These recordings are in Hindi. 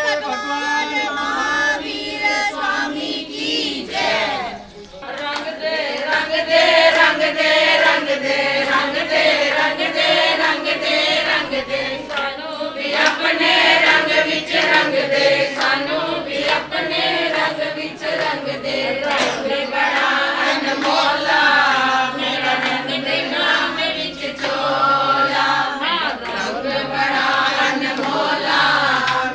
भगवान महावीर स्वामी की जय। रंग दे रंग दे रंग दे रंग दे रंग दे रंग दे रंग दे रंग दे सानू भी अपने रंग विच रंग दे सानू भी अपने रंग विच रंग दे। रंग बड़ा अनमोला मेरा रंग दे नाम विच चोला रंग बड़ा अनमोला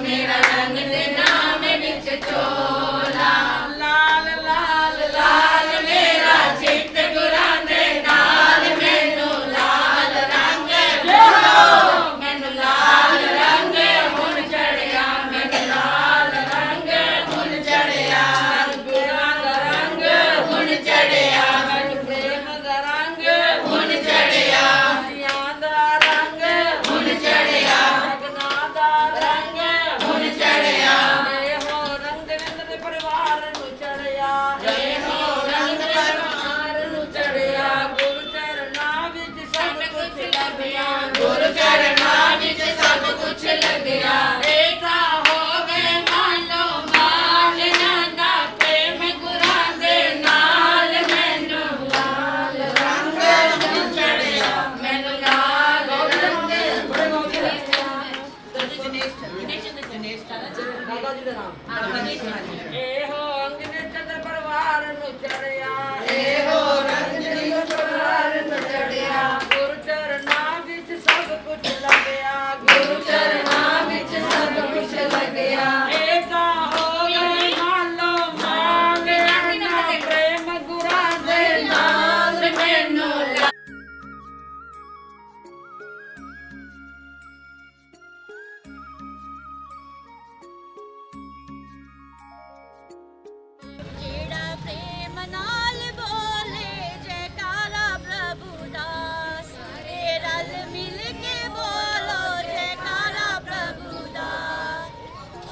मेरा रंग दे नाम विच चोला। लाल लाल लाल मेरा चित गुरां दे नाल मैनू लाल रंग मैनू लाल रंग हुण चढ़िया मैनू लाल रंग हुण चढ़िया गुरां दा रंग हुण चढ़िया मैनू प्रेम दा रंग हुण चढ़िया सियां दा रंग हुण चढ़िया सगना दा रंग हुण चढ़िया। ये हो रंग विंद दे परिवार नू चढ़िया ये हो रंग परिवार नू चढ़िया। गुरु चरनां विच सब कुछ लभिया गुरु चरनां विच सब कुछ लभिया। देखा हो गए मानो माल नादा प्रेम गुरां दे नाल मैनू लाल रंग हुण चढ़िया मैनू लाल रंग हुण चढ़िया। ਇਹੋ ਅੰਗ ਨੇ ਚੰਦਰ ਪਰਿਵਾਰ ਨੂੰ ਚੜਿਆ ਇਹੋ ਰੰਗ ਨੇ ਪਰਿਵਾਰ ਨੂੰ ਚੜਿਆ। ਗੁਰੂ ਚਰਨਾਂ ਵਿੱਚ ਸਭ ਕੁਝ ਲੱਗਿਆ ਗੁਰੂ ਚਰਨਾਂ ਵਿੱਚ ਸਭ ਕੁਝ ਲੱਗਿਆ। ਏਕਾ ਹੋ ਗਏ ਮਾਲੋ ਮੰਗ ਰੰਨਾ ਪ੍ਰੇਮ ਗੁਰਾਂ ਦੇ ਨਾਲ ਮੈਨੂੰ ਜਿਹੜਾ ਪ੍ਰੇਮ ਨਾਲ ਬੋਲੇ ਜੈਕਾਰਾ ਪ੍ਰਭੂ ਦਾ ਸਾਰੇ ਰਲ ਮਿਲ ਕੇ ਬੋਲੋ ਜੈਕਾਰਾ ਪ੍ਰਭੂ ਦਾ।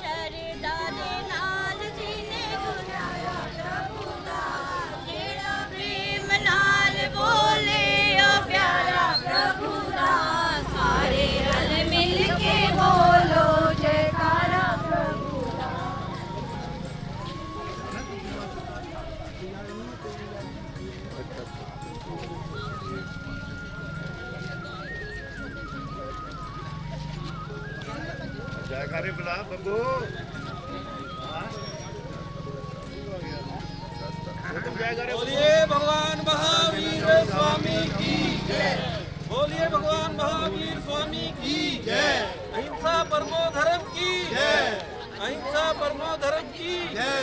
ਸ਼ਰਧਾ ਦੇ ਨਾਲ ਜੀਨੇ ਗੁਨਾਇਆ ਪ੍ਰਭੂ ਦਾ ਜਿਹੜਾ ਪ੍ਰੇਮ ਨਾਲ ਬੋਲੇ ਓ ਪਿਆਰਾ ਪ੍ਰਭੂ ਦਾ ਸਾਰੇ ਰਲ ਮਿਲ ਕੇ ਬੋਲੋ ਜੈਕਾਰਾ ਪ੍ਰਭੂ ਦਾ। जयकारे बुला बब्बू जयकारे बोलिए भगवान महावीर स्वामी की जय। बोलिए भगवान महावीर स्वामी की जय। अहिंसा परमो धर्म की जय। अहिंसा परमो धर्म की जय।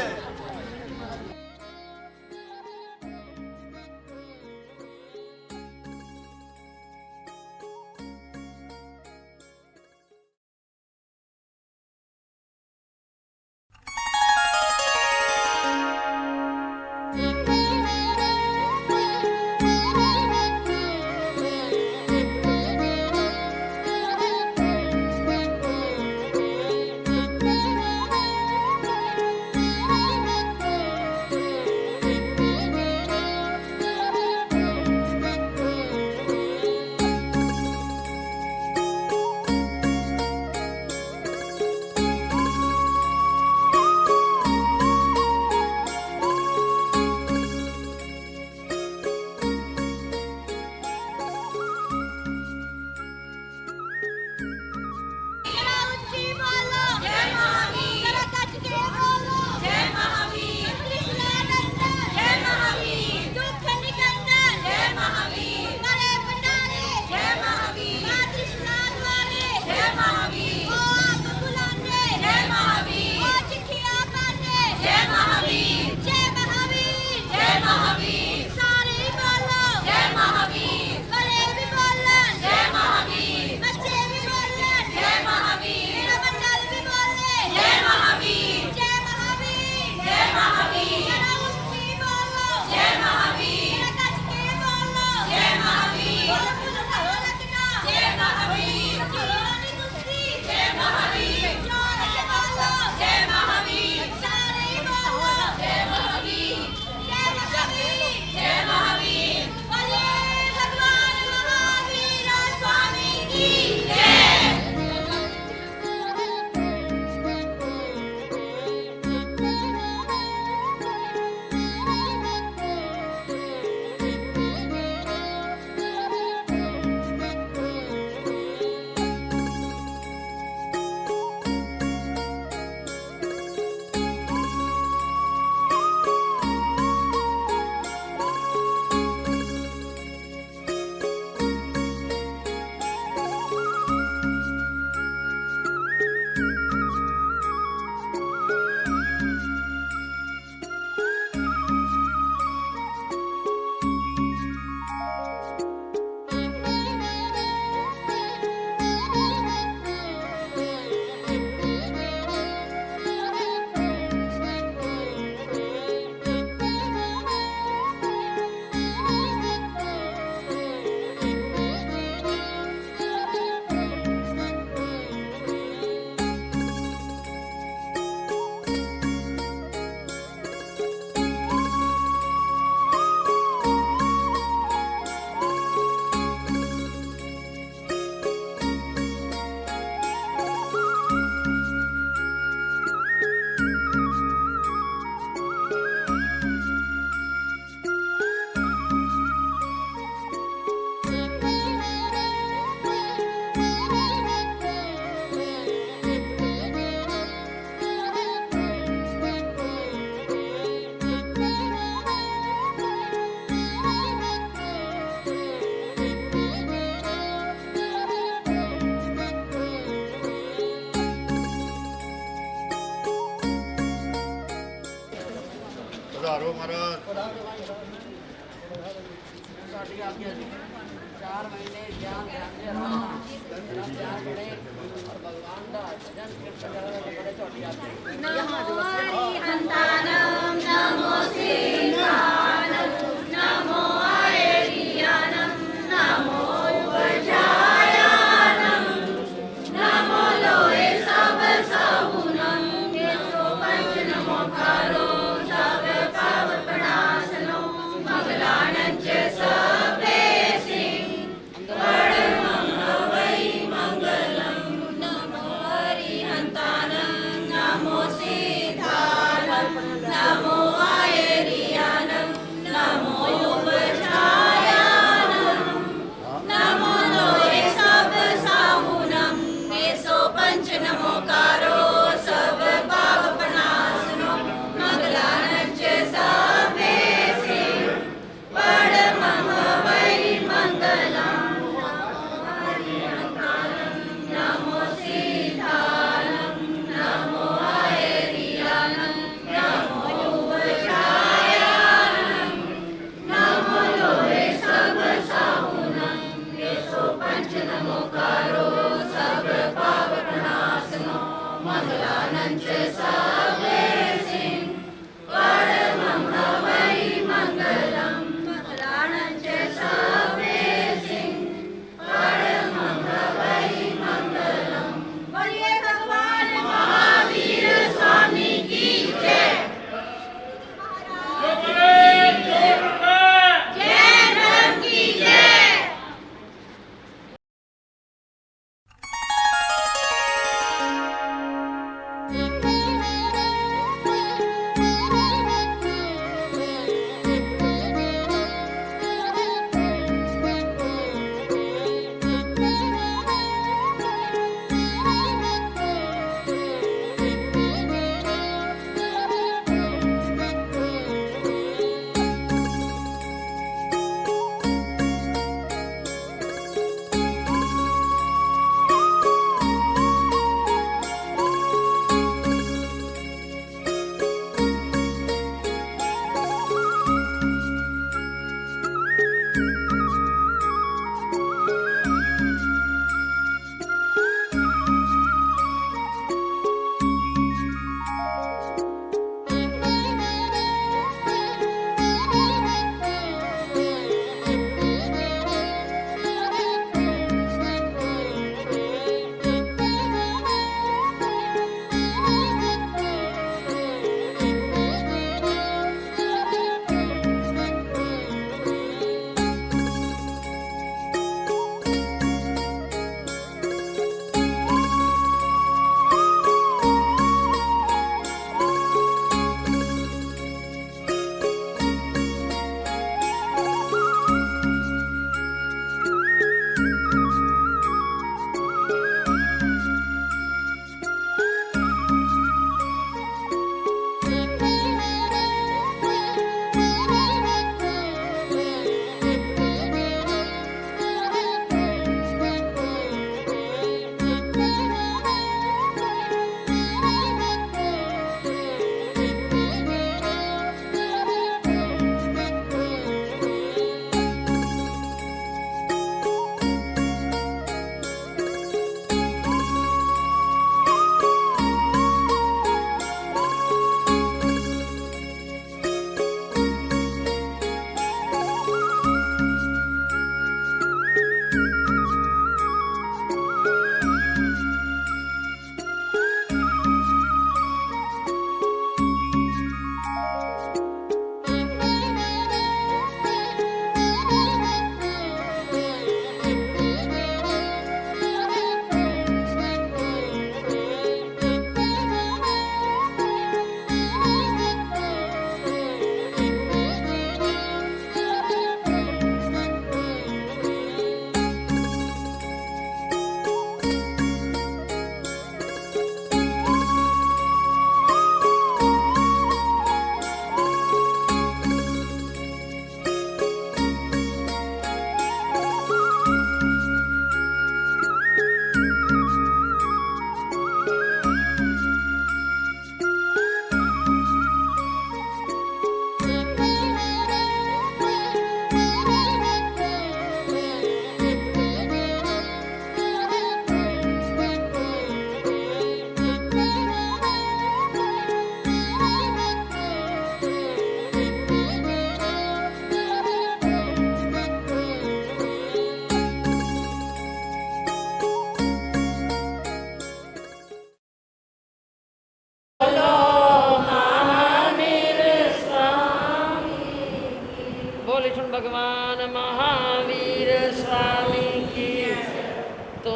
Thank you. पधारो महाराज। साडी आज्ञा जी 4 महीने ज्ञान ध्यान से रहना प्यार बड़े और भगवान का भजन कीर्तन करना बड़े छोटी आज्ञा यहाँ जो हंतानं नमो सीतानं नमो आयर्यानं नमो उपजायानं नमो लोए सब साहुनं केशो पंच नमो कारो सब पाप प्रणाशनो मंगलानं च सबे सिंह परमं वै मंगलम नमो हरिहंतानं नमो सीतानं नमो आयर्यानं नमो उपजायानं नमो लोए सब साहुनं केशो पंच नमो कारो सब पाप प्रणाशनो मंगलानं च सबे सिंह परमं वै मंगलम नमो सीतानं नमो आयर्यानं नमो उपजायानं नमो लोए सब साहुनं केशो पंच नमो कारो सब पाप प्रणाशनो मंगलानं च सबे सिंह परमं वै मंगलम मंगलानं च सबे सिंह परमं वै मंगलम। बोलिए भगवान महावीर स्वामी की जय। जय धर्म की जय।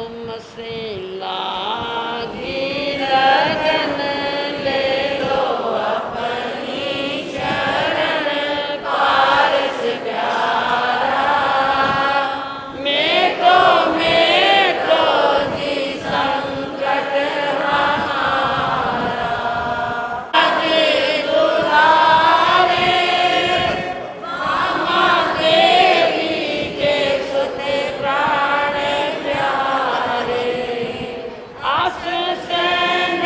तुमसे लागी लगन ले लो अपनी शरण पारस प्यारा मेटो जी संकट हमारा अजय दुलारे मामा देवी के सुते प्राण प्यारे आस सैन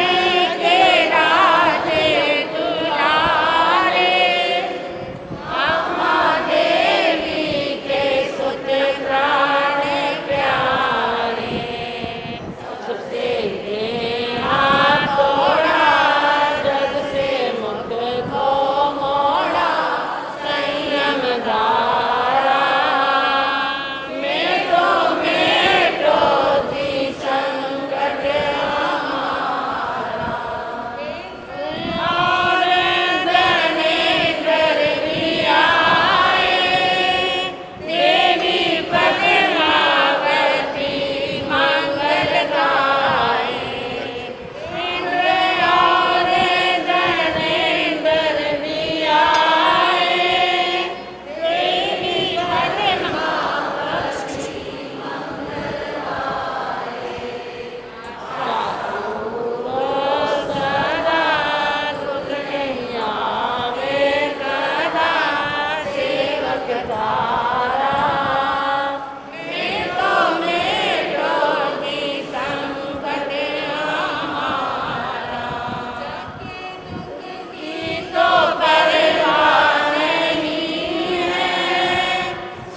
के राजे दुलारे मामा देवी के सुते प्राण प्यारे सबसे हाथ तोड़ा जग से मुख को मोड़ा संयम धारा मेटो जी संकट हमारा और धनेश्वर भी आए देवी पद्मावती मंगल गाए इंद्र और धनेश्वर भी आए देवी पद्मावती सदा दुख नहीं आवे कदा सेवक धारा मेटो जी संकट हमारा की तो परवाह नहीं है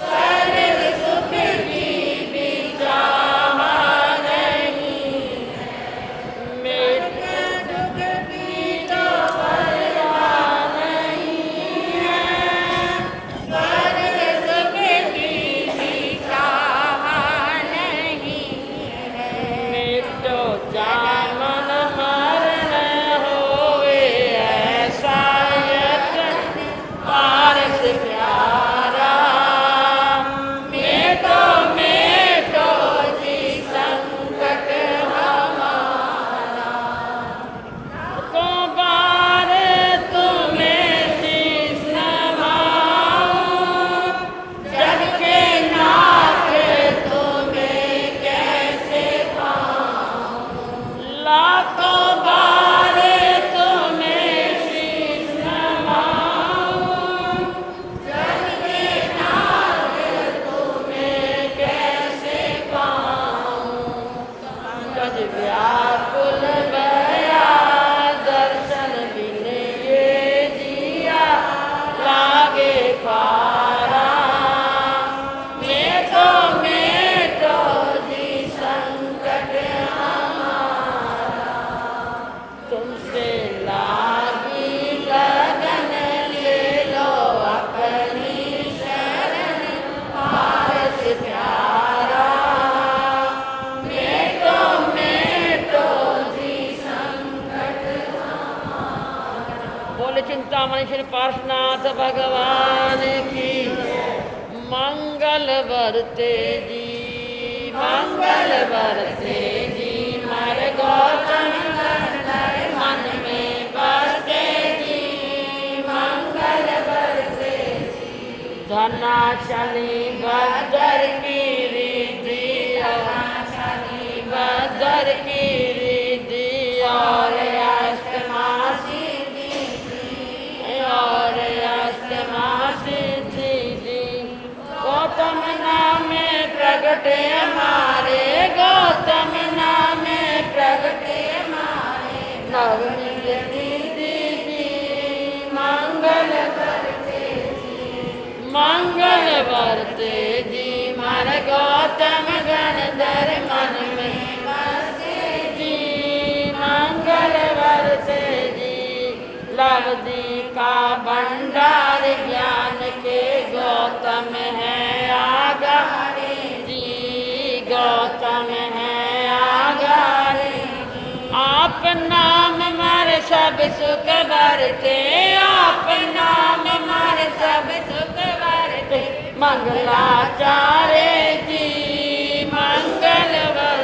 स्वर्ग सुख की भी चाह नहीं मेरे दुख की तो परवाह नहीं है स्वर्ग सुख की भी चाह नहीं है मेटो जामन मरण होवे ऐसा यतन पारस प्यारा मेटो जी संकट हमारा को बार तुम्हें शीश नवाऊं जग के नाथ तुम्हें कैसे पाऊं लाखों बार तुम्हें शीश नवाऊं जग के नाथ तुम्हें कैसे पाऊं पंकज व्याकुल भया दर्शन बिन ये जिया लागे पारा मेटो जी संकट हमारा तुमसे लागी लगन ले लो अपनी शरण पारस प्यारा मेटो जी संकट बोले चिंतामणि श्री पार्श्वनाथ भगवान की मंगल बरते जी मर गौतम नंदन मन में बसते जी मंगल बरते जी धनाशनि बदर की रिद्धि और अष्टमा सिद्धि जी गौतम नाम प्रगटे हमारे गौतम नाम प्रगटे हमारे नवनीत निधि जी मंगल बरते जी मार गौतम गणधर मन में बसे जी मंगल बरते जी लवदी का भंडार ज्ञान के गौतम है आगारे जी गौतम है आगारे आप नाम मार सब सुख भरते आप नाम मार सब सुख भरते मंगलाचार्य जी मंगल वर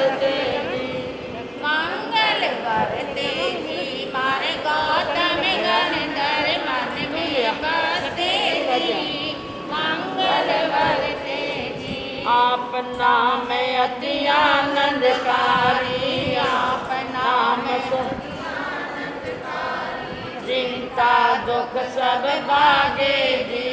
नाम अति आनंदकारी, आप नाम चिंता दुख सब भागे जी,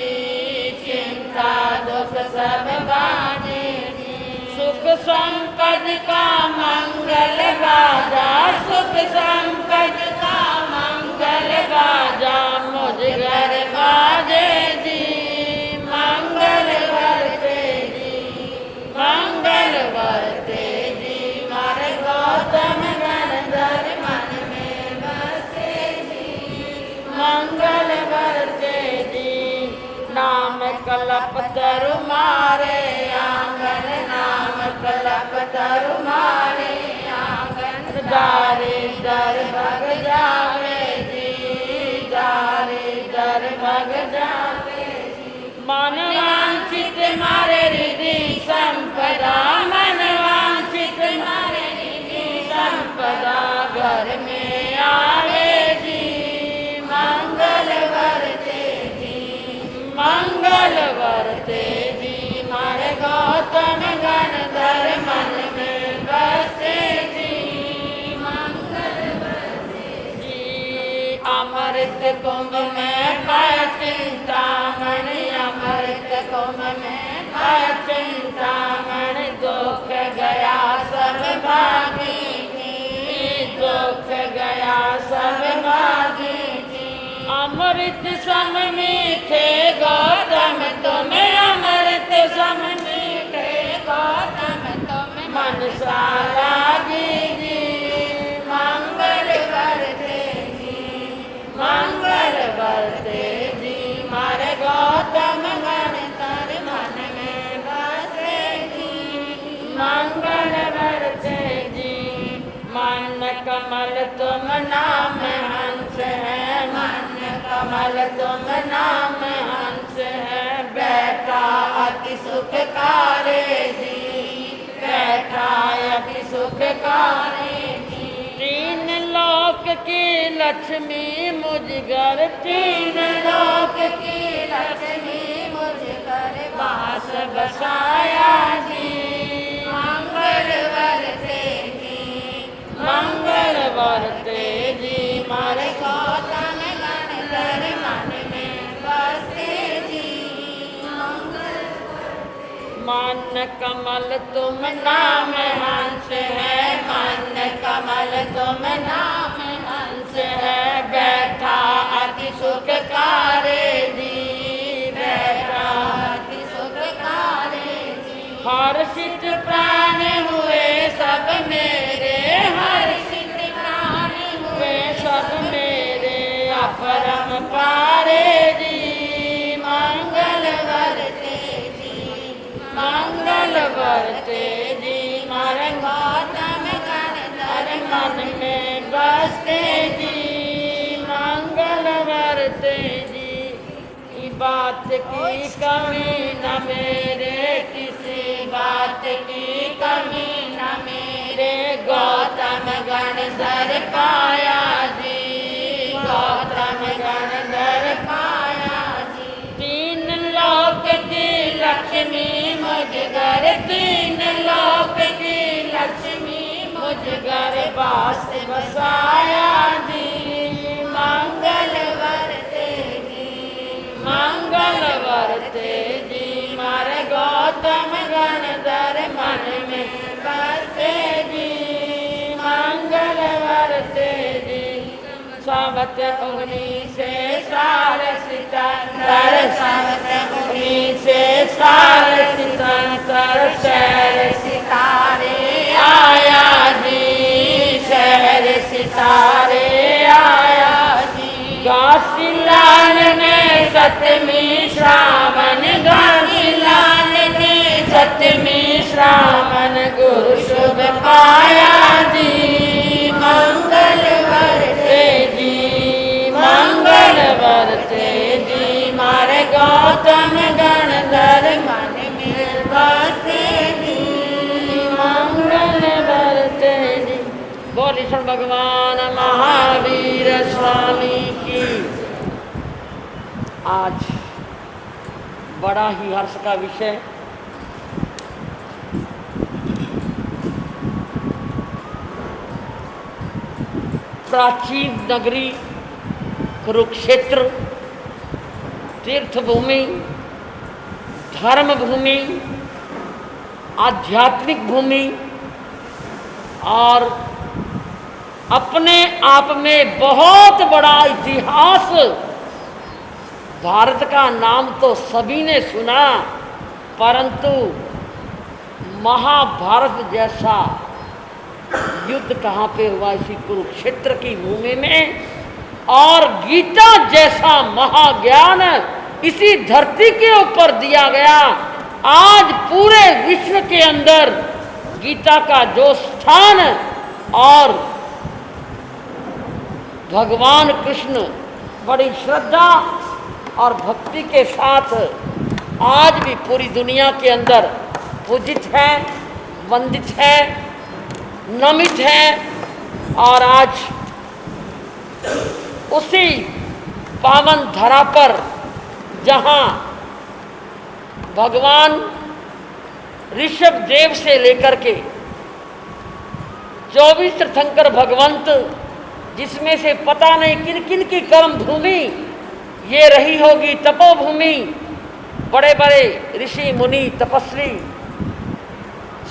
चिंता दुख सब भागे जी। सुख संपद का मंगल बाजा, सुख संपद का मंगल बाजा, मुझ घर बाजे जी, मंगल वरते जी, मंगल वरते जी। मारे गौतम गणधर मन में बसे जी, मंगल वरते जी। नाम कलप तरु मारे आंगन, नाम कलप तरु मारे आंगन, दारे दर भग जावे जी, दारे दर भग जावे जी। मन वांछित मारे रिद्धि संपदा, मन वांछित मारे रिद्धि संपदा, घर में आवे जी, मंगल वरते जी, मंगल वरते जी। मारे गौतम गणधर मन में बसे जी, मंगल वरते जी। अमृत कुंभ में पाय चिंतामण, अमृत कुंभ में पाय चिंतामण, दुख गया सब भागी जी, दुख गया सब भागी जी। अमृत सम मीठे गौतम तुम, अमृत सम मीठे गौतम तुम, मन सा लागी जी, मंगल वरते जी, मंगल वरते जी। मारे गौतम गणधर मन में बसे जी, मंगल वरते जी। मन कमल तुम नाम हंस है, मन कमल तुम नाम हंस है, बैठा अति सुखकारे जी, बैठा अति सुखकारे जी। तीन लोक की लक्ष्मी मुझ घर, तीन लोक की लक्ष्मी मुझ घर, वास बसाया जी, मंगल वरते जी, मंगल वरते जी। मारे गौतम गणधर मन में बसे जी, मंगल। मन कमल तुम नाम हंस है, मन कमल तुम नाम हंस है, बैठा अति सुखकारे जी, बैठा अति सुखकारे जी। हर्षित प्राण हुए सब मेरे, हर्षित प्राण हुए सब मेरे, अपरम पारे जी, मंगल वरते जी, मंगल वरते जी। मारे गौतम गणधर मन में बसते जी, मंगल वरते जी। ई बात की कमी न मेरे, किसी बात की कमी न मेरे, गौतम गणधर पाया जी, गौतम गणधर पाया जी। तीन लोक की लक्ष्मी मुझ घर, तीन लोक की लक्ष्मी मुझ घर, वास बसाया जी, मंगल वरते जी, मंगल वरते जी। मारे गौतम गणधर मन में बसे जी, मंगल वरते जी। सावत अग्नि से सार सितंदर, सावत अग्नि से सार सितंदर, शहर सितारे आया जी, शहर सितारे आया जी। घासीलाल ने सतमी श्रावण, घासीलाल ने सतमी श्रावण, गुरु शुभ पाया जी, मंगल वरते जी, मंगल वरते जी। मारे गौतम गणधर मन में बसे जी, मंगल वरते जी। बोली सुन भगवान महावीर स्वामी की। आज बड़ा ही हर्ष का विषय प्राचीन नगरी कुरुक्षेत्र तीर्थ भूमि, धर्म भूमि, आध्यात्मिक भूमि और अपने आप में बहुत बड़ा इतिहास। भारत का नाम तो सभी ने सुना, परंतु महाभारत जैसा युद्ध कहाँ पे हुआ? इसी कुरुक्षेत्र की भूमि में। और गीता जैसा महाज्ञान इसी धरती के ऊपर दिया गया। आज पूरे विश्व के अंदर गीता का जो स्थान और भगवान कृष्ण बड़ी श्रद्धा और भक्ति के साथ आज भी पूरी दुनिया के अंदर पूजित है, वंदित है, नमित है। और आज उसी पावन धरा पर जहाँ भगवान ऋषभ देव से लेकर के 24 तीर्थंकर भगवंत, जिसमें से पता नहीं किन किन की कर्म भूमि ये रही होगी, तपोभूमि, बड़े बड़े ऋषि मुनि तपस्वी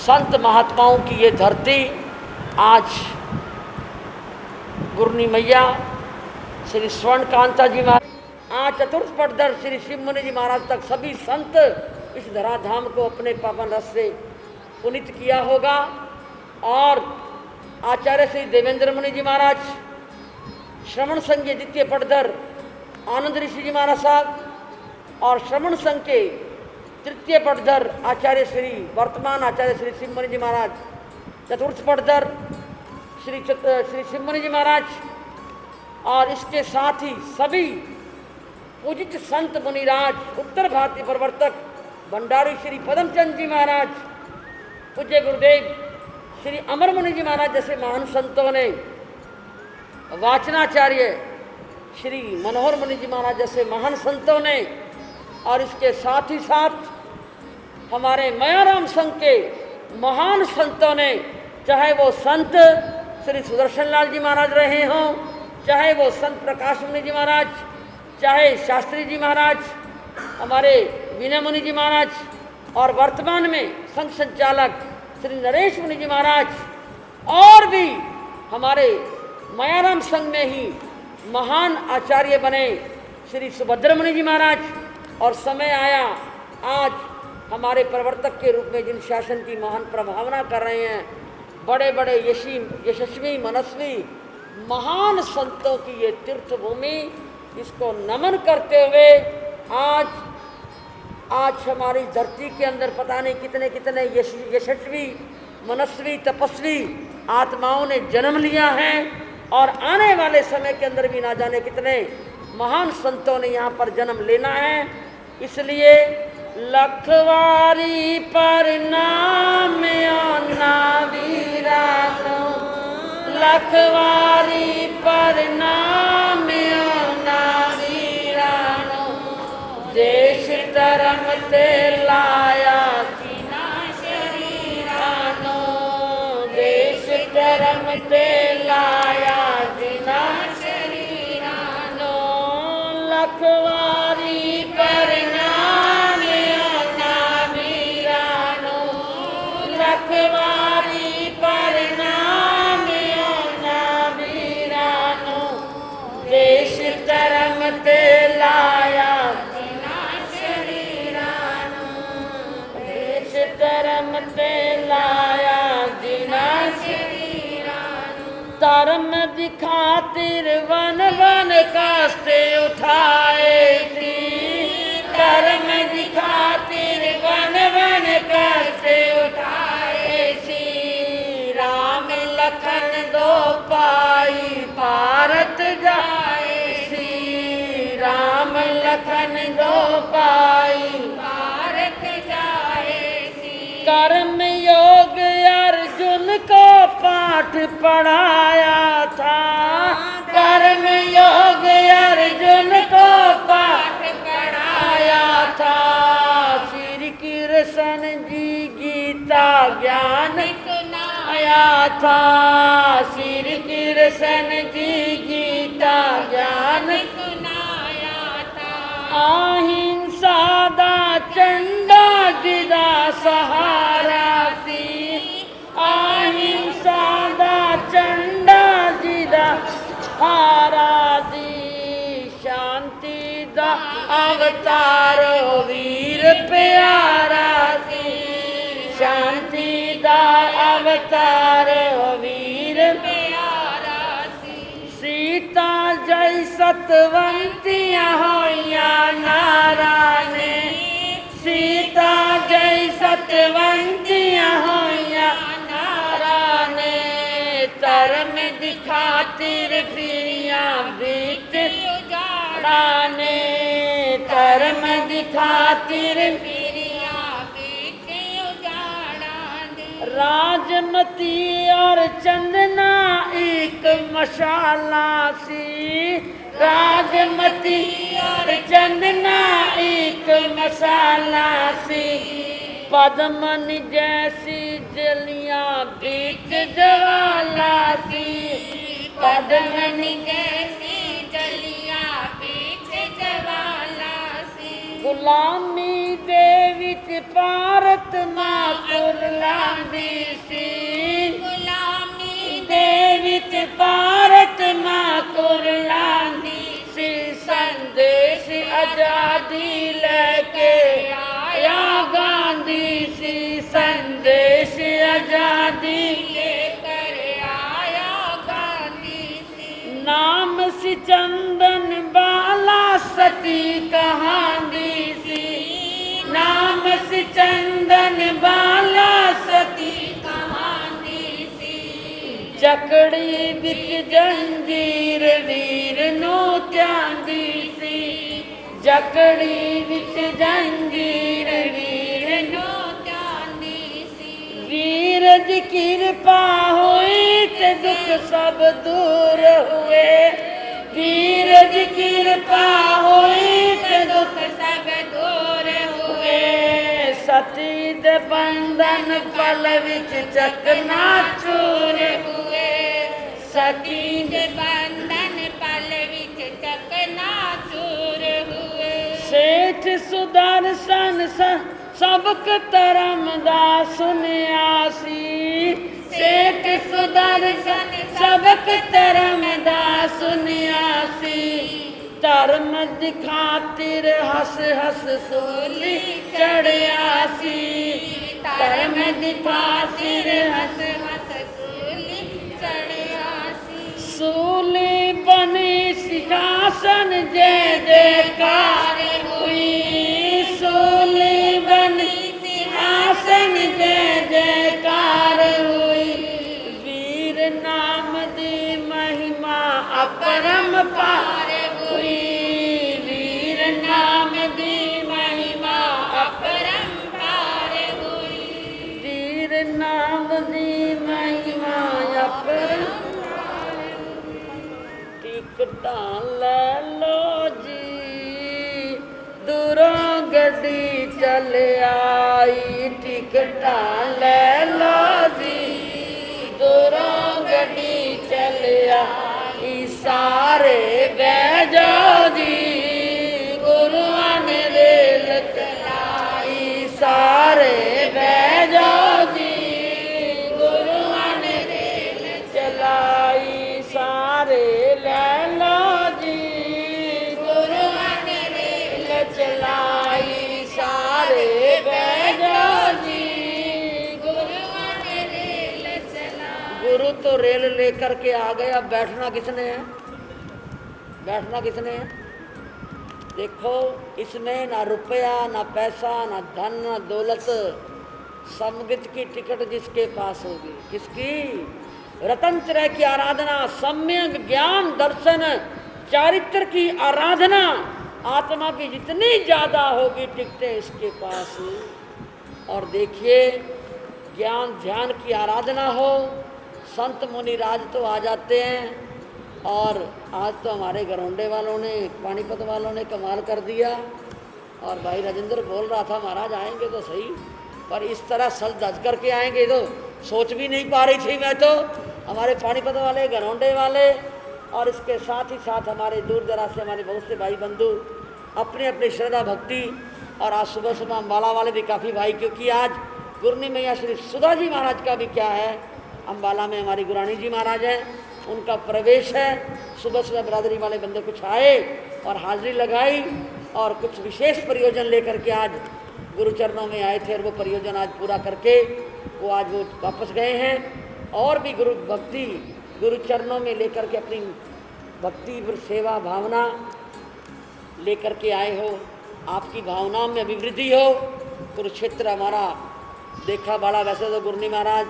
संत महात्माओं की ये धरती आज गुरनी मैया श्री स्वर्ण कांता जी महाराज, आज चतुर्थ पटधर श्री शिव मुनि जी महाराज तक सभी संत इस धराधाम को अपने पावन रस से पुनित किया होगा। और आचार्य श्री देवेंद्र मुनि जी महाराज, श्रवण संघ के द्वितीय पटधर आनंद ऋषि जी महाराज साहब और श्रवण संघ के तृतीय पटधर आचार्य श्री वर्तमान आचार्य श्री शिव मुनि जी महाराज, चतुर्थ पटधर श्री शिव मुनि जी महाराज, और इसके साथ ही सभी पूजित संत मुनिराज, उत्तर भारतीय प्रवर्तक भंडारी श्री पदमचंद जी महाराज, पूज्य गुरुदेव श्री अमर मुनि जी महाराज जैसे महान संतों ने, वाचनाचार्य श्री मनोहर मुनि जी महाराज जैसे महान संतों ने, और इसके साथ ही साथ हमारे मयाराम संघ के महान संतों ने, चाहे वो संत श्री सुदर्शन लाल जी महाराज रहे हों, चाहे वो संत प्रकाश मुनि जी महाराज, चाहे शास्त्री जी महाराज, हमारे विनय मुनि जी महाराज, और वर्तमान में संघ संचालक श्री नरेश मुनि जी महाराज, और भी हमारे मयाराम संघ में ही महान आचार्य बने श्री सुभद्र मुनि जी महाराज। और समय आया आज हमारे प्रवर्तक के रूप में जिन शासन की महान प्रभावना कर रहे हैं, बड़े बड़े यशस्वी मनस्वी महान संतों की ये तीर्थ भूमि, इसको नमन करते हुए आज हमारी धरती के अंदर पता नहीं कितने कितने यशस्वी मनस्वी तपस्वी आत्माओं ने जन्म लिया है, और आने वाले समय के अंदर भी ना जाने कितने महान संतों ने यहाँ पर जन्म लेना है। इसलिए लखवारी पर नाम आना वीरानो, लखवारी पर नाम आना वीरानो, देश धर्म ते लाया सीना शरीरानो, देश धर्म ते लाया सीना शरीरानो, लखवारी पर नाम आना वीरानो, लखवारी पर नाम आना वीरानो, देश धर्म ते लाया सीना शरीरानो, देश धर्म ते लाया सीना शरीरानो, धर्म दिखातिर वन वन कास्ते उठाए थी, धर्म दिखातिर वन वन कास्ते उठाए थी, राम लखन दो पाई भारत जाए थी, राम लखन दो पाई भारत जाए थी, कर्म योग अर्जुन को पाठ पढ़ाया था, कर्म योग अर्जुन को पाठ पढ़ाया था, श्री कृष्ण जी गीता ज्ञान सुनाया था, श्री कृष्ण सन जी गीता ज्ञान सुनाया था अहिंसा दा झंडा जिदा सहारा सी अहिंसा दा झंडा जिदा सहारा दी शांति दा अवतार वीर प्यारा सी शांति दा अवतार वीर प्यारा सी सीता जय सतवंतियां होइया नारा ने सीता जय सतवंतियां होइया नारा ने धर्म दी खातिर फिरियां बीच उजाड़ा ने धर्म दी खातिर फिरिया बीच उजाड़ा दे राजमती और चंदना एक मशाला सी राजमती और चंदना एक मसाला सी पद्मनी जैसी जलियां बीच ज्वाला सी पद्मनी जैसी जलिया बीच ज्वाला सी गुलामी दे विच भारत मां कुर्लांदी सी गुलामी दे विच भारत मां कुर्लांदी सी संदेश आजादी लेके आया गांधी सी संदेश आजादी लेकर आया गांधी सी नाम सी चंदन बाला सती कहानी सी नाम सी चंदन बाला सती कहानी सी जकड़ी विच जंजीर वीर नू त्यांदी सी जकड़ी विच जंजीर वीर नू त्यांदी सी वीर दी कृपा हुई ते दुख सब दूर हुए वीर दी कृपा हुई ते दुख सब दूर हुए हुए सती दे बंधन पल विच चकना चूर हुए सती दे बंधन पल विच चकना चूर हुए सेठ सुदर्शन सबक धर्म दा सुनिया सी सेठ सुदर्शन सबक धर्म दा सुनिया सी धर्म दी खातिर हस हस सूली चढ़िया सी धर्म दी खातिर हस हस सूली चढ़िया सी सूली बनी सिंहासन जय जयकार हुई सूली बनी सिंहासन जय जयकार हुई वीर नाम दी महिमा अपरंपार हुई वीर नाम दी महिमा परंपार हुई वीर नाम दी महिमा अपरंपार टिकटा ले लो जी दूरों गड्डी चल आई टिकटा ले लो जी दूरों गड्डी चल आई सारे बह जाओ जी गुरुआं ने रेल चलाई सारे बह जाओ जी गुरुआं ने रेल चलाई सारे ले लो जी गुरुआं ने रेल चलाई सारे बह जाओ जी गुरुआं ने रेल चला गुरु तो रेल लेकर के आ गया बैठना किसने है बैठना किसने है देखो इसमें ना रुपया ना पैसा ना धन ना दौलत समगित की टिकट जिसके पास होगी किसकी रतन त्रय की आराधना सम्यक ज्ञान दर्शन चारित्र की आराधना आत्मा की जितनी ज़्यादा होगी टिकटें इसके पास और देखिए ज्ञान ध्यान की आराधना हो संत मुनि राज तो आ जाते हैं और आज तो हमारे गरौंडे वालों ने पानीपत वालों ने कमाल कर दिया और भाई राजेंद्र बोल रहा था महाराज आएंगे तो सही पर इस तरह सज धज करके आएंगे तो सोच भी नहीं पा रही थी मैं तो हमारे पानीपत वाले, गरौंडे वाले और इसके साथ ही साथ हमारे दूर दराज से हमारे बहुत से भाई बंधु अपने अपने श्रद्धा भक्ति। और आज सुबह सुबह अम्बाला वाले भी काफ़ी भाई, क्योंकि आज गुरनी मैया श्री सुधा जी महाराज का भी क्या है, अम्बाला में हमारी गुरानी जी महाराज हैं, उनका प्रवेश है। सुबह सुबह बिरादरी वाले बंदे कुछ आए और हाजिरी लगाई और कुछ विशेष प्रयोजन लेकर के आज गुरु चरणों में आए थे और वो प्रयोजन आज पूरा करके वो आज वो वापस गए हैं। और भी गुरु भक्ति गुरु चरणों में लेकर के अपनी भक्ति सेवा भावना लेकर के आए हो, आपकी भावनाओं में अभिवृद्धि हो। कुरुक्षेत्र हमारा देखा बड़ा, वैसे तो गुरनी महाराज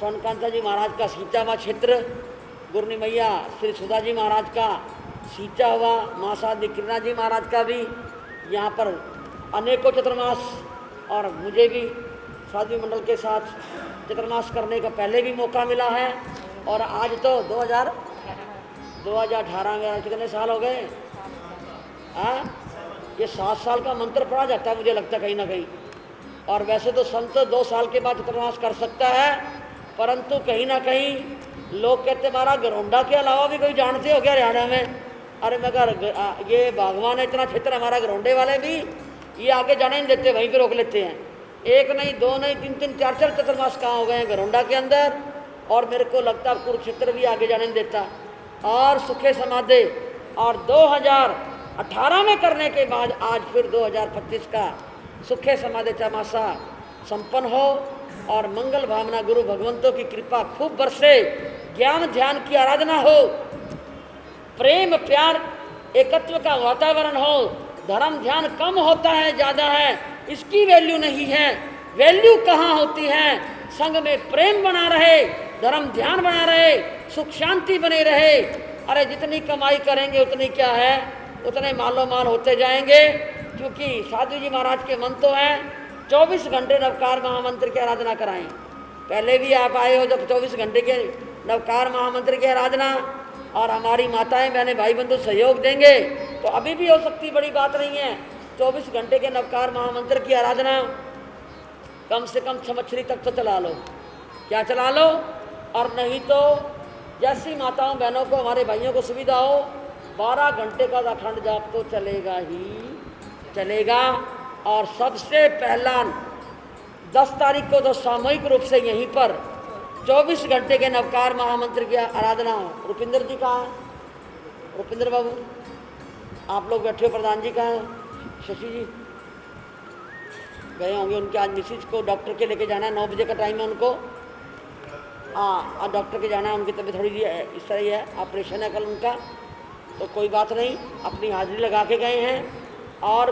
सोनकांता जी महाराज का सीतामा क्षेत्र, गुरनी मैया श्री सुधा जी महाराज का सीता हुआ, माँ साध्वी किरणा जी महाराज का भी यहाँ पर अनेकों चतुर्मास, और मुझे भी साध्वी मंडल के साथ चतुर्मास करने का पहले भी मौका मिला है। और आज तो 2018 में कितने साल हो गए, ये 7 साल का मंत्र पढ़ा जाता है मुझे लगता है कहीं ना कहीं। और वैसे तो संत 2 साल के बाद चतुर्मास कर सकता है, परंतु कहीं ना कहीं लोग कहते महाराज गरौंडा के अलावा भी कोई जानते हो क्या हरियाणा में? अरे मगर ये भगवान है इतना क्षेत्र हमारा, गरौंडे वाले भी ये आगे जाने नहीं देते, वहीं पे रोक लेते हैं। 1 नहीं 2 नहीं 3 4 चतुर्मास कहाँ हो गए हैं गरौंडा के अंदर, और मेरे को लगता है कुरुक्षेत्र भी आगे जाने नहीं देता। और सुखे समाधे और 2018 में करने के बाद आज फिर 2025 का सुखे समाधे चमासा संपन्न हो और मंगल भावना गुरु भगवंतों की कृपा खूब बरसे, ज्ञान ध्यान की आराधना हो, प्रेम प्यार एकत्व का वातावरण हो। धर्म ध्यान कम होता है, ज़्यादा है, इसकी वैल्यू नहीं है। वैल्यू कहाँ होती है? संग में प्रेम बना रहे, धर्म ध्यान बना रहे, सुख शांति बने रहे। अरे जितनी कमाई करेंगे उतनी क्या है, उतने मालो माल होते जाएंगे। क्योंकि साधु जी महाराज के मन तो हैं 24 घंटे नवकार महामंत्र की आराधना कराएं। पहले भी आप आए हो जब 24 घंटे के नवकार महामंत्र की आराधना, और हमारी माताएं बहनें भाई बंधु सहयोग देंगे तो अभी भी हो सकती, बड़ी बात नहीं है। 24 घंटे के नवकार महामंत्र की आराधना कम से कम छमछरी तक तो चला लो, क्या चला लो। और नहीं तो जैसी माताओं बहनों को हमारे भाइयों को सुविधा हो 12 घंटे का अखंड जाप तो चलेगा ही चलेगा। और सबसे पहला 10 तारीख को तो सामूहिक रूप से यहीं पर 24 घंटे के नवकार महामंत्र की आराधना। रुपिंदर जी कहाँ हैं? रुपिंदर बाबू आप लोग बैठे हो, प्रधान जी कहाँ हैं? शशि जी गए होंगे, उनके आज मिसिज को डॉक्टर के लेके जाना है, 9 बजे का टाइम है उनको। हाँ आज डॉक्टर के जाना है, उनकी तबीयत थोड़ी इस तरह ही है, ऑपरेशन है कल उनका, तो कोई बात नहीं, अपनी हाजिरी लगा के गए हैं। और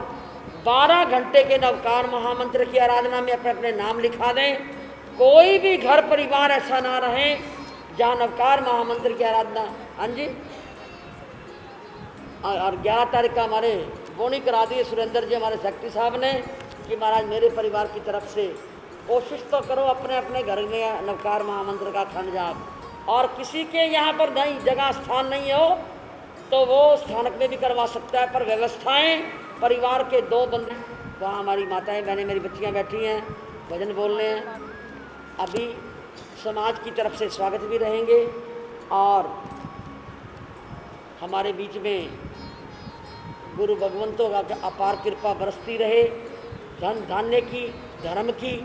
12 घंटे के नवकार महामंत्र की आराधना में अपने अपने नाम लिखा दें। कोई भी घर परिवार ऐसा ना रहे जहाँ नवकार महामंत्र की आराधना। हाँ जी, और 11 तारीख का हमारे बोनी करा दिए सुरेंद्र जी हमारे सेक्रेटरी साहब ने कि महाराज मेरे परिवार की तरफ से कोशिश तो करो अपने अपने घर में नवकार महामंत्र का अखंड जाप। और किसी के यहाँ पर नहीं जगह स्थान नहीं हो तो वो स्थानक में भी करवा सकता है, पर व्यवस्थाएं परिवार के 2 बंदे, वहाँ हमारी माताएं बहनें मेरी बच्चियाँ बैठी हैं, भजन बोलने हैं। अभी समाज की तरफ से स्वागत भी रहेंगे और हमारे बीच में गुरु भगवंतों का अपार कृपा बरसती रहे। धन धान्य की, धर्म की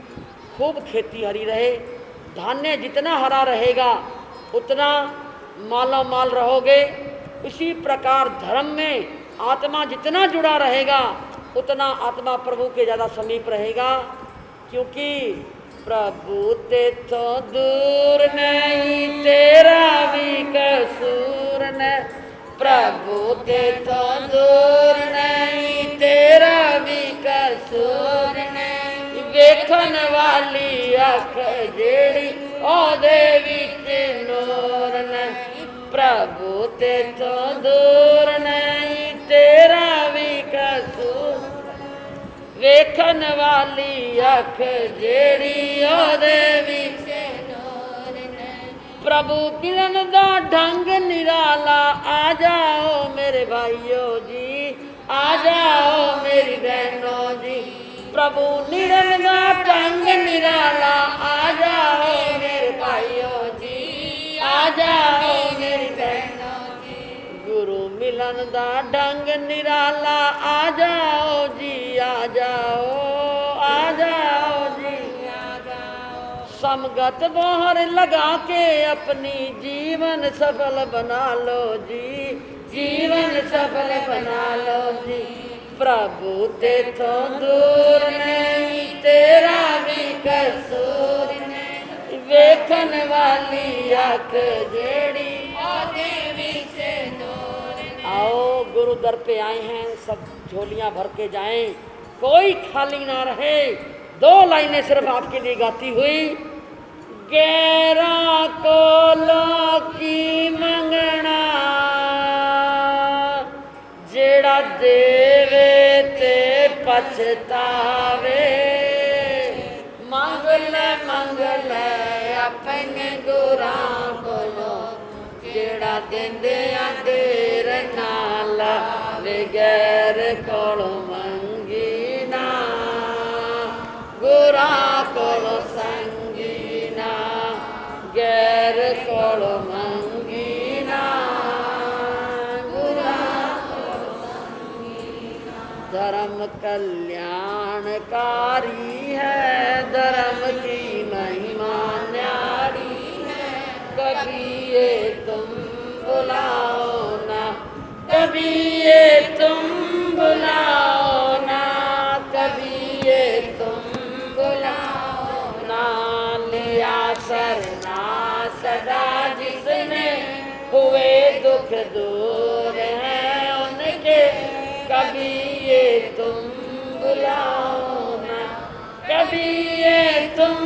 खूब खेती हरी रहे। धान्य जितना हरा रहेगा उतना माला माल रहोगे। इसी प्रकार धर्म में आत्मा जितना जुड़ा रहेगा उतना आत्मा प्रभु के ज़्यादा समीप रहेगा। क्योंकि प्रभु ते तो दूर नहीं, तेरा भी कसूर नहीं। प्रभु ते तो दूर नहीं, तेरा भी कसूर नहीं। देखन वाली अख जेड़ी ओदे विच नूर नहीं। प्रभु ते तो दूर नहीं, तेरा भी कसूर। वेखन वाली अख जेड़ी ओदे विच नूर नहीं। प्रभु मिलन दा ढंग निराला, आ जाओ मेरे भाइयों जी, आ जाओ मेरी बहनों जी। प्रभु मिलन दा ढंग निराला, आ जाओ मेरे भाइयों जी, मिलन दा ढंग निराला, आ जाओ जी आ जाओ, आ जाओ जी आ जाओ। समगत मोहर लगा के अपनी जीवन सफल बना लो जी, जीवन सफल बना लो जी। प्रभु तेथों दूर नहीं, तेरा भी कसूर नहीं, वेखन वाली अख जेड़ी आओ गुरु दर पे आए हैं, सब झोलियां भर के जाएं, कोई खाली ना रहे। 2 लाइनें सिर्फ आपके लिए गाती हुई। गैरा को लोकी मंगना, जेड़ा देवे ते पछतावे। मंगल अपने गुरां कोलो, जेड़ा देंदे देर ना लावे। गैर कोलो मंगी ना, गुरां कोलो संगी ना, गैर कोलो मंगी ना, गुरां कोलो संगी ना। धर्म कल्याणकारी है, धर्म की महिमा न्यारी है। कभी ये तुम बुलाओ ना, कभी ये तुम बुलाओ ना, कभी ये तुम बुलाओ ना। लिया सरना सदा जिसने, हुए दुख दूर हैं उनके। कभी ये तुम बुलाओ ना, कभी ये तुम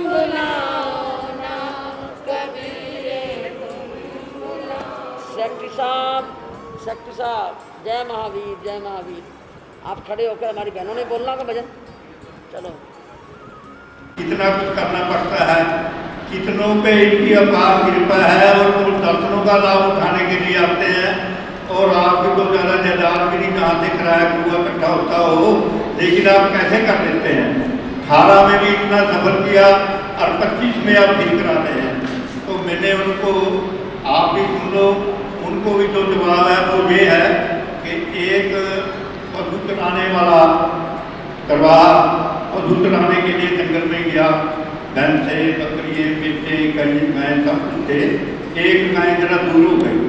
बुलाओ ना, कभी ये तुम बुलाओ। सेक्रेटरी साहब जय महावीर, जय महावीर। आप खड़े होकर हमारी बहनों ने बोलना का भजन। चलो। कितना कुछ करना पड़ता है, कितनों पे इनकी अपार कृपा है और उन दर्शनों का लाभ उठाने के लिए आते हैं। और आपको तो ज़्यादा जायदाद भी नहीं कहाँ से किराया हुआ इकट्ठा होता हो, लेकिन आप कैसे कर लेते हैं। 18 में भी इतना सफर किया और 25 में आप फिर करा रहे हैं। तो मैंने उनको, आप भी सुन लो, उनको भी जो जवाब है वो ये है कि एक पशु चराने वाला करवा, पशु चराने के लिए जंगल में गया। भैंसे, बकरियाँ, बेटे, कहीं गाय सब कुछ थे। एक गाय जरा दूर हो गई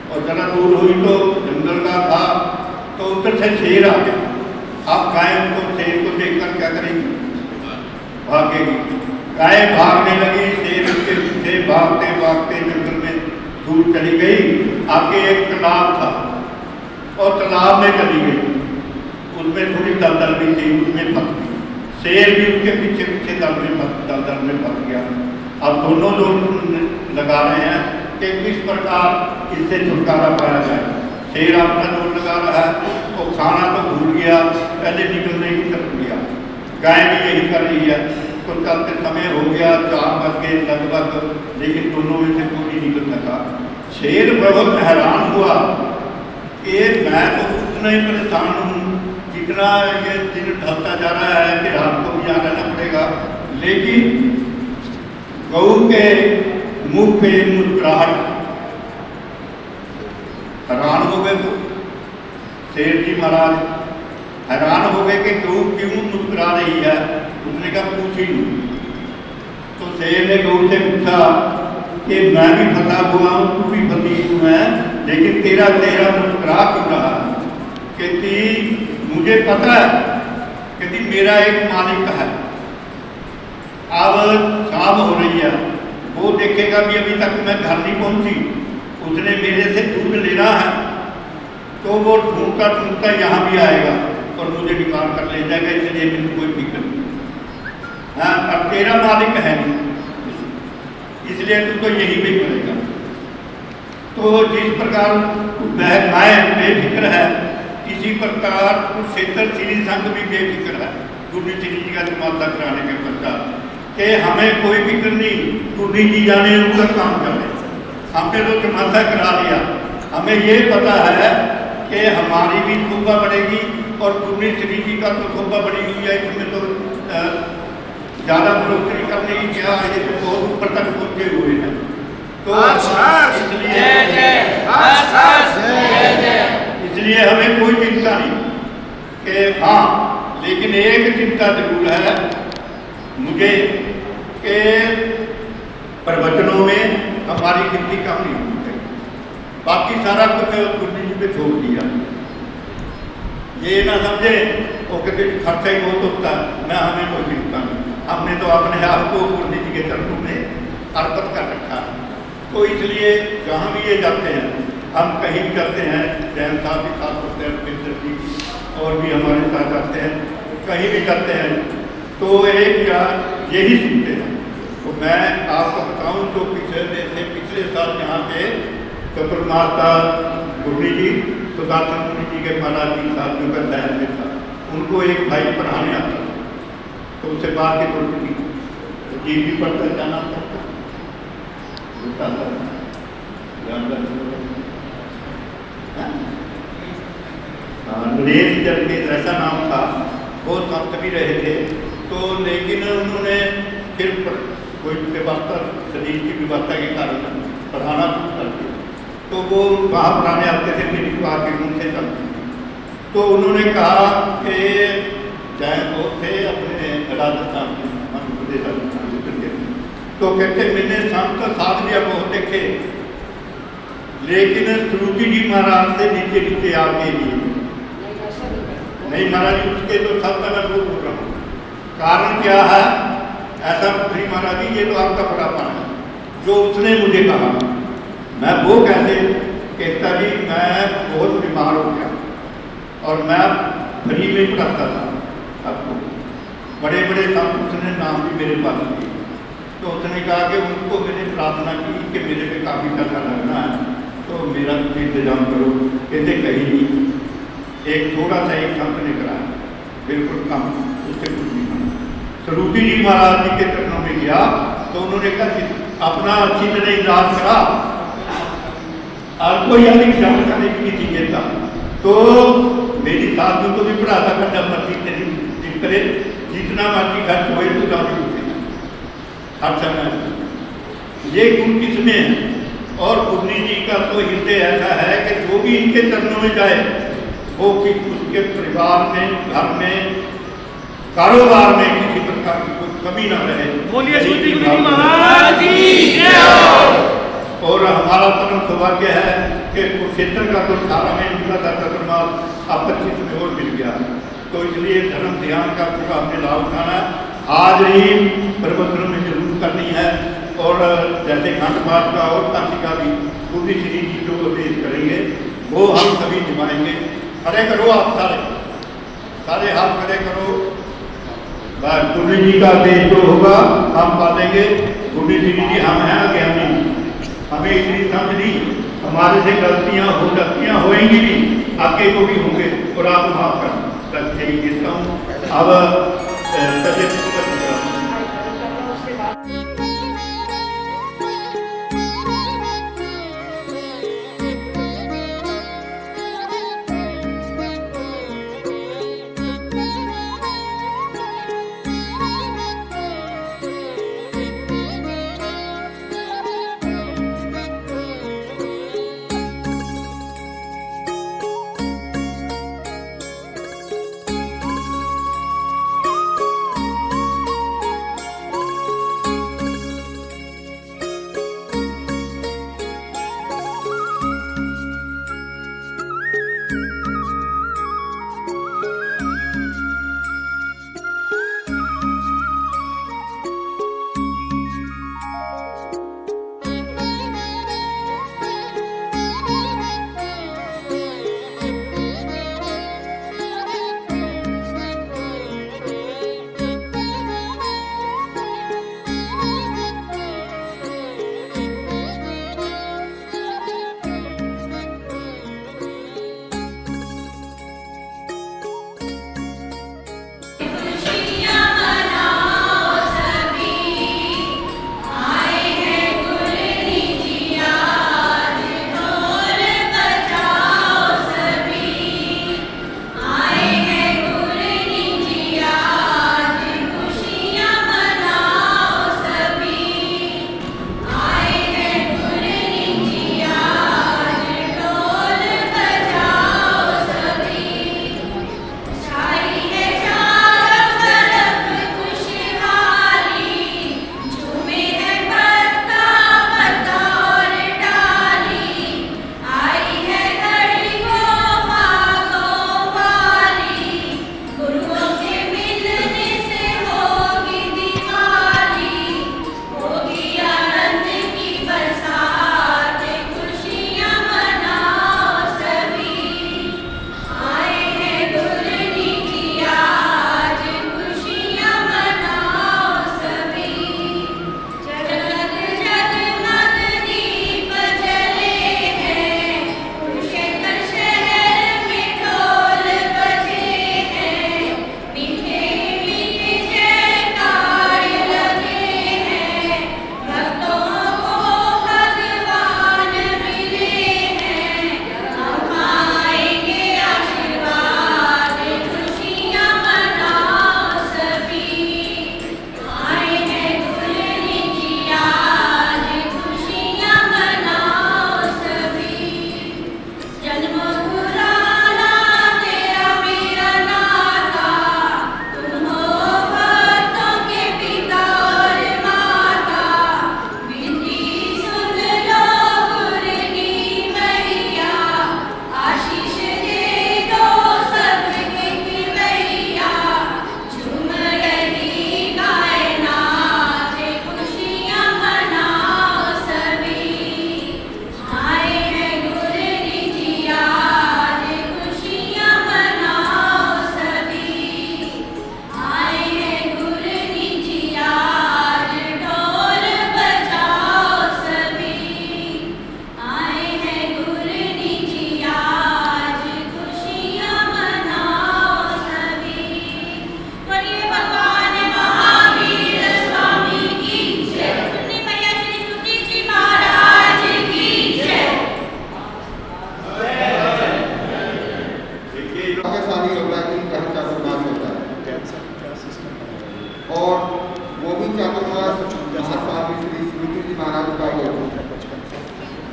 और जरा दूर हुई तो जंगल का था, तो उधर से शेर आ गया। अब गाय उनको शेर को देखकर क्या करेगी, भागेगी। गाय भागने लगी, शेर उसके पीछे भागते भागते जंगल में दूर चली गई। आगे एक तालाब था और तालाब में चली गई, उसमें थोड़ी दलदल भी थी, उसमें फंस गई। शेर भी उसके पीछे पीछे दलदल में फंस गया। अब दोनों लोग लगा रहे हैं कि किस प्रकार इससे छुटकारा पाया जाए। शेर अपना जोर लगा रहा है, तो खाना तो भूल गया, पहले निकलने की तरफ गया। गाय भी यही कर रही है। तो चलते समय हो गया 4 बज के लगभग, लेकिन दोनों में से कोई नहीं निकल सका। शेर बहुत हैरान हुआ कि मैं तो उतना ही परेशान हूँ, जितना ये दिन ढलता जा रहा है कि रात को भी यहाँ रहना पड़ेगा। लेकिन गऊ के मुंह पे मुस्कुराहट, हैरान हो गए वो शेर जी महाराज, हैरान हो गए कि गऊ क्यों मुस्कुरा रही है। उसने कहा पूछ ही नहीं। तो शेर ने गऊ से पूछा कि मैं भी फंसा हुआ हूँ, तू भी फंसी हूँ है, लेकिन तेरा चेहरा मुस्कुरा क्यों रहा। कहती मुझे पता है, कहती मेरा एक मालिक है, अब शाम हो रही है, वो देखेगा भी अभी तक मैं घर नहीं पहुंची, उसने मेरे से दूध लेना है, तो वो ढूंढता ढूंढता यहाँ भी आएगा और मुझे निकाल कर ले जाएगा। इसलिए मेरी कोई फिक्र नहीं। हाँ, अब तेरा मालिक है नहीं, इसलिए तू तो यही भी करेगा। तो जिस प्रकार वह गाय बेफिक्र है, इसी प्रकार कुरुक्षेत्र श्री संघ भी बेफिक्र है। गुरु श्री जी का समाप्त कराने के पश्चात कि हमें कोई फिक्र नहीं, गुरु जी जाने उनका काम कर रहे। हमने तो चमासा करा लिया, हमें ये पता है कि हमारी भी शोभा बढ़ेगी और गुरु श्री जी का तो शोभा बढ़ी हुई है। इसमें तो ज़्यादा बढ़ोतरी करने की क्या, ये तो बहुत ऊपर तक पहुँचे हुए हैं। तो इसलिए इसलिए हमें कोई चिंता नहीं कि हाँ, लेकिन एक चिंता जरूर है मुझे कि प्रवचनों में हमारी गिनती कम नहीं होनी चाहिए। बाकी सारा कुछ गुरु जी पे छोड़ दिया। ये ना समझे वो कहते खर्चा ही बहुत होता है, मैं हमें कोई चिंता नहीं, हमने तो अपने आप को गुरु जी के चरणों में अर्पित कर रखा है। तो इसलिए जहाँ भी ये जाते हैं, हम कहीं भी जाते हैं, जैन साहब के साथ होते हैं, पिंडर जी और भी हमारे साथ जाते हैं, कहीं भी जाते हैं तो एक या यही सुनते हैं। तो मैं आपको बताऊं तो पिछले साल यहाँ पे चतुर्माता गुरु जी सुदर्शन मुनि जी के महाराज जी साहब जो का शहर में था, उनको एक भाई पढ़ाने आता था, तो उससे बात की थोड़ी जी भी पढ़ता जाना पड़ता नरेश जल के ऐसा नाम था, वो संत भी रहे थे। तो लेकिन उन्होंने फिर कोई व्यवस्था, शरीर की व्यवस्था के कारण पढ़ाना शुरू कर दिया। तो वो वहाँ पढ़ाने आते थे, मेरी बात के रूम से चलती थी। तो उन्होंने कहा कि जैन वो थे अपने राजस्थान में, मध्य प्रदेश राजस्थान के, तो कहते मैंने संत साधविया बहुत देखे, लेकिन श्रुति जी महाराज से नीचे नीचे आके लिए नहीं महाराज जी, उसके तो सब मैं वो बोल रहा हूँ। कारण क्या है ऐसा श्री महाराज जी, ये तो आपका बड़ापन है जो उसने मुझे कहा। मैं वो कैसे कहता जी, मैं बहुत बीमार हो गया और मैं फ्री में पढ़ाता था सबको, बड़े बड़े संत उसने नाम भी मेरे पास लिए। तो उसने कहा कि उनको मैंने प्रार्थना की कि मेरे पे काफ़ी पैसा लगना है, तो मेरा कुछ इंतजाम करो। कहते कहीं नहीं, एक थोड़ा सा एक संत ने कराया, बिल्कुल कम, उससे कुछ नहीं बना। स्वरूपी जी महाराज जी के चरणों में गया तो उन्होंने कहा कि अपना अच्छी तरह इलाज करा और कोई अधिक जानकारी भी नहीं देता। तो मेरी साथियों को भी पढ़ाता था, जब मर्जी करे, जितना मर्जी खर्च हो तो जाने हर समय। ये गुण किसमें है? और गुरु जी का तो हृदय ऐसा है कि जो भी इनके चरणों में जाए वो कि उसके परिवार में, घर में, कारोबार में किसी प्रकार की कोई कमी ना रहे। बोलिए श्रुति गुरु जी महाराज की। और हमारा परम सौभाग्य है कि कुरुक्षेत्र का तो 18 में निकला था चतुर्मास, अब 25 में और मिल गया। तो इसलिए धर्म ध्यान का पूरा हमने लाभ उठाना है। हाजरी प्रवचनों में जरूर करनी है, और जैसे घंट पाठ का और काशिका भी पूरी श्री जी जो उपदेश करेंगे वो हम सभी निभाएंगे। खड़े करो आप सारे हाथ खड़े करो। गुरु जी का देश जो होगा हम पालेंगे। गुरु जी हम हैं अज्ञानी, हमें इतनी समझ नहीं, हमारे से गलतियाँ हो सकतियाँ होएंगी भी, आगे को भी होंगे, और आप माफ कर यही कहता हूँ। अब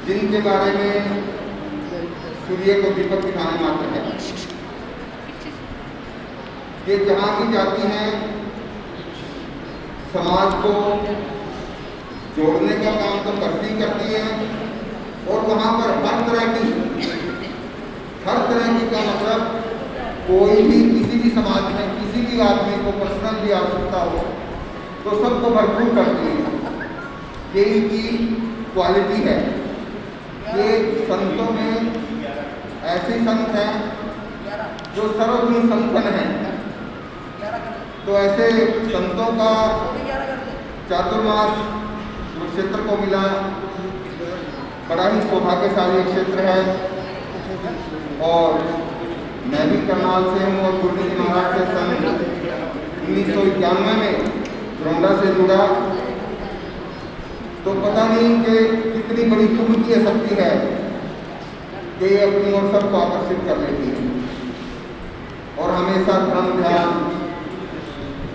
जिनके बारे में सूर्य को दीपक दिखाने मात्र है। ये जहाँ भी जाती हैं समाज को जोड़ने का काम तो करती है, और वहाँ पर हर तरह की का मतलब कोई भी किसी भी समाज में किसी भी आदमी को पर्सनल भी आवश्यकता हो तो सबको भरपूर करती है। ये इनकी क्वालिटी है। ये संतों में ऐसे संत हैं जो सर्वगुण संपन्न हैं। तो ऐसे संतों का चातुर्मास क्षेत्र को मिला, बड़ा ही सौभाग्यशाली क्षेत्र है। और मैं भी करनाल से हूँ और गुरु जी महाराज से सन 1991 में घरौंडा से जुड़ा। तो पता नहीं कि कितनी बड़ी कुंभ की शक्ति है कि ये अपनी ओर सबको आकर्षित कर लेती है। और हमेशा धर्म ध्यान,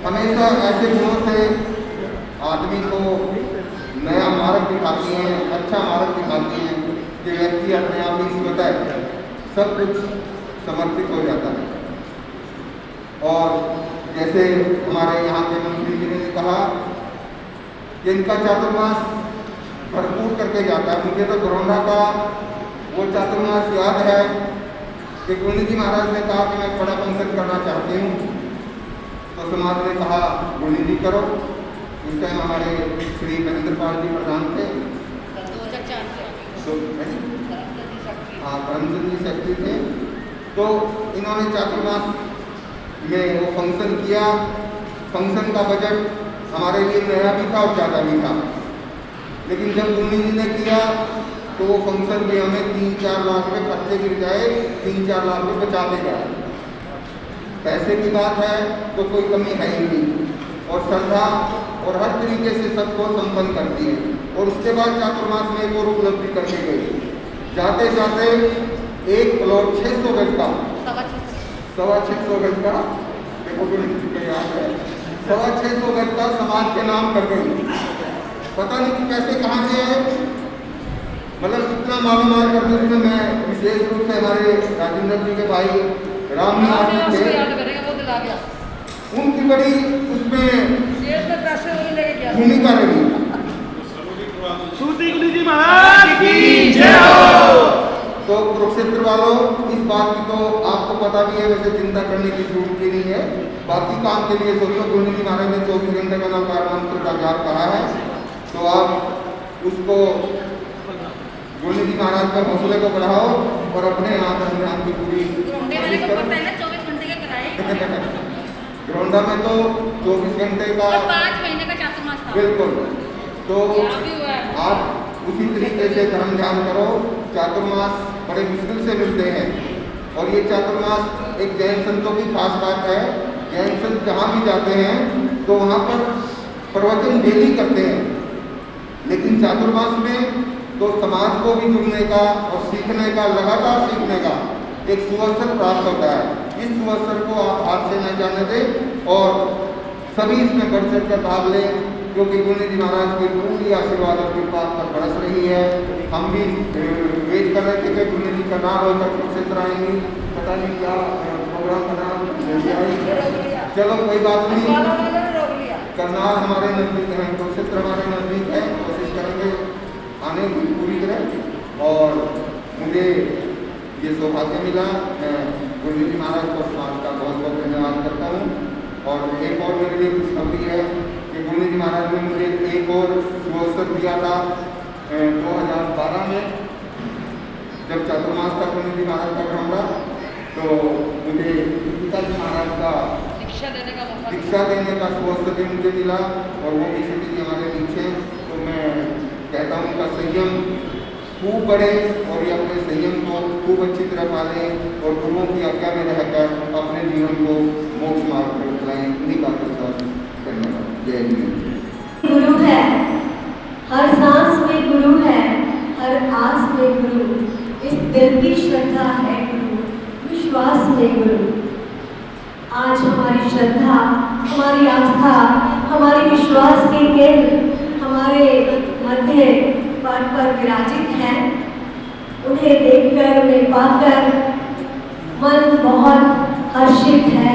हमेशा ऐसे गुणों से आदमी को नया मार्ग दिखाती हैं, अच्छा मार्ग दिखाती हैं कि व्यक्ति अपने आप ही स्वतः सब कुछ समर्पित हो जाता है। और जैसे हमारे यहाँ के मंत्री जी ने कहा कि इनका चातुर्मास भरपूर करके जाता है। मुझे तो घरौंडा का वो चातुर्मास याद है कि गुरु जी महाराज ने कहा कि मैं बड़ा फंक्शन करना चाहती हूँ। तो समाज ने कहा गुरु जी करो। उस टाइम हमारे श्री महेंद्र पाल जी प्रधान थे, हाँ करमचंद जी सेक्रेटरी थे। तो इन्होंने चातुर्मास में वो फंक्शन किया। फंक्शन का बजट हमारे लिए नया भी था और ज़्यादा भी था, लेकिन जब गुरु जी ने किया तो वो फंक्शन भी हमें 3-4 लाख रुपये खर्चे गिर जाए, 3-4 लाख रुपये बचाते गए। पैसे की बात है तो कोई कमी है ही नहीं, और श्रद्धा और हर तरीके से सबको संपन्न करती है। और उसके बाद चातुर्मास में एक और उपलब्धि करके गई। जाते जाते एक प्लॉट 600 गज का, 625 गज का, देखो याद है, 625 गज का समाज के नाम कर गई। पता नहीं कि पैसे कहाँ से आए, मतलब इतना मालूम करते हुए मैं विशेष रूप से हमारे राजेंद्र जी के भाई राम निवास थे, उनकी बड़ी उसमें भूमिका रही। जी महाराज की जय हो। तो कुरुक्षेत्र वालों, इस बात की तो आपको पता भी है, वैसे चिंता करने की जरूरत भी नहीं है। बाकी काम के लिए सोचो, गुरु जी महाराज ने 24 घंटे का नवकार मंत्र का जाप कहा है, तो आप उसको गुरु जी महाराज के हौसले को बढ़ाओ और अपने यहाँ ध्यान की पूरी घरौंडा में तो 24 घंटे का 5 महीने का चातुर्मास था। बिल्कुल। तो आप उसी तरीके से धर्म ध्यान करो। चातुर्मास बड़े मुश्किल से मिलते हैं, और ये चातुर्मास एक जैन संतों की खास बात है। जैन संत जहाँ भी जाते हैं तो वहाँ पर प्रवचन डेली करते हैं, लेकिन चातुर्मास में तो समाज को भी जुड़ने का और सीखने का, लगातार सीखने का एक सुअवसर प्राप्त होता है। इस सुअवसर को आप हाथ से न जाने दें और सभी इसमें बढ़ चढ़ कर भाग लें, क्योंकि गुरु जी महाराज की पूरी आशीर्वाद और कृपा पर बरस रही है। हम भी वेट कर रहे थे कि गुरु जी करनाल होकर कुरुक्षेत्र आएंगी, पता नहीं क्या प्रोग्राम बना, चलो कोई बात नहीं। करनाल हमारे नज़दीक है, कुरुक्षेत्र हमारे नज़दीक है, कोशिश करेंगे आने की पूरी तरह। और मुझे ये सौभाग्य मिला, मैं गुरु जी महाराज को समाज का बहुत बहुत धन्यवाद करता हूँ। और एक और मेरे लिए खुशखबरी है कि गुरु जी महाराज ने मुझे एक और सुअवसर दिया था 2012 में, जब चातुर्मास का गुरु जी महाराज का घरौंडा, तो मुझे पिता जी महाराज का दीक्षा देने का सुअवसर भी मुझे मिला, और वो भी स्थिति हमारे पीछे। तो मैं कहता हूँ उनका संयम खूब बढ़े और ये अपने संयम को खूब अच्छी तरह पालें और गुरुओं की आज्ञा में रहकर अपने जीवन को मोक्ष मार्ग पर चलाएं। इन्हीं बातों का धन्यवाद। जय हिंद। गुरु है, हर सांस में गुरु है, हर आस में गुरु, इस दिल की श्रद्धा है गुरु, विश्वास में गुरु। आज हमारी श्रद्धा, हमारी आस्था, हमारे विश्वास के केंद्र हमारे मध्य पाठ पर विराजित हैं। उन्हें देखकर, उन्हें पाकर मन बहुत हर्षित है,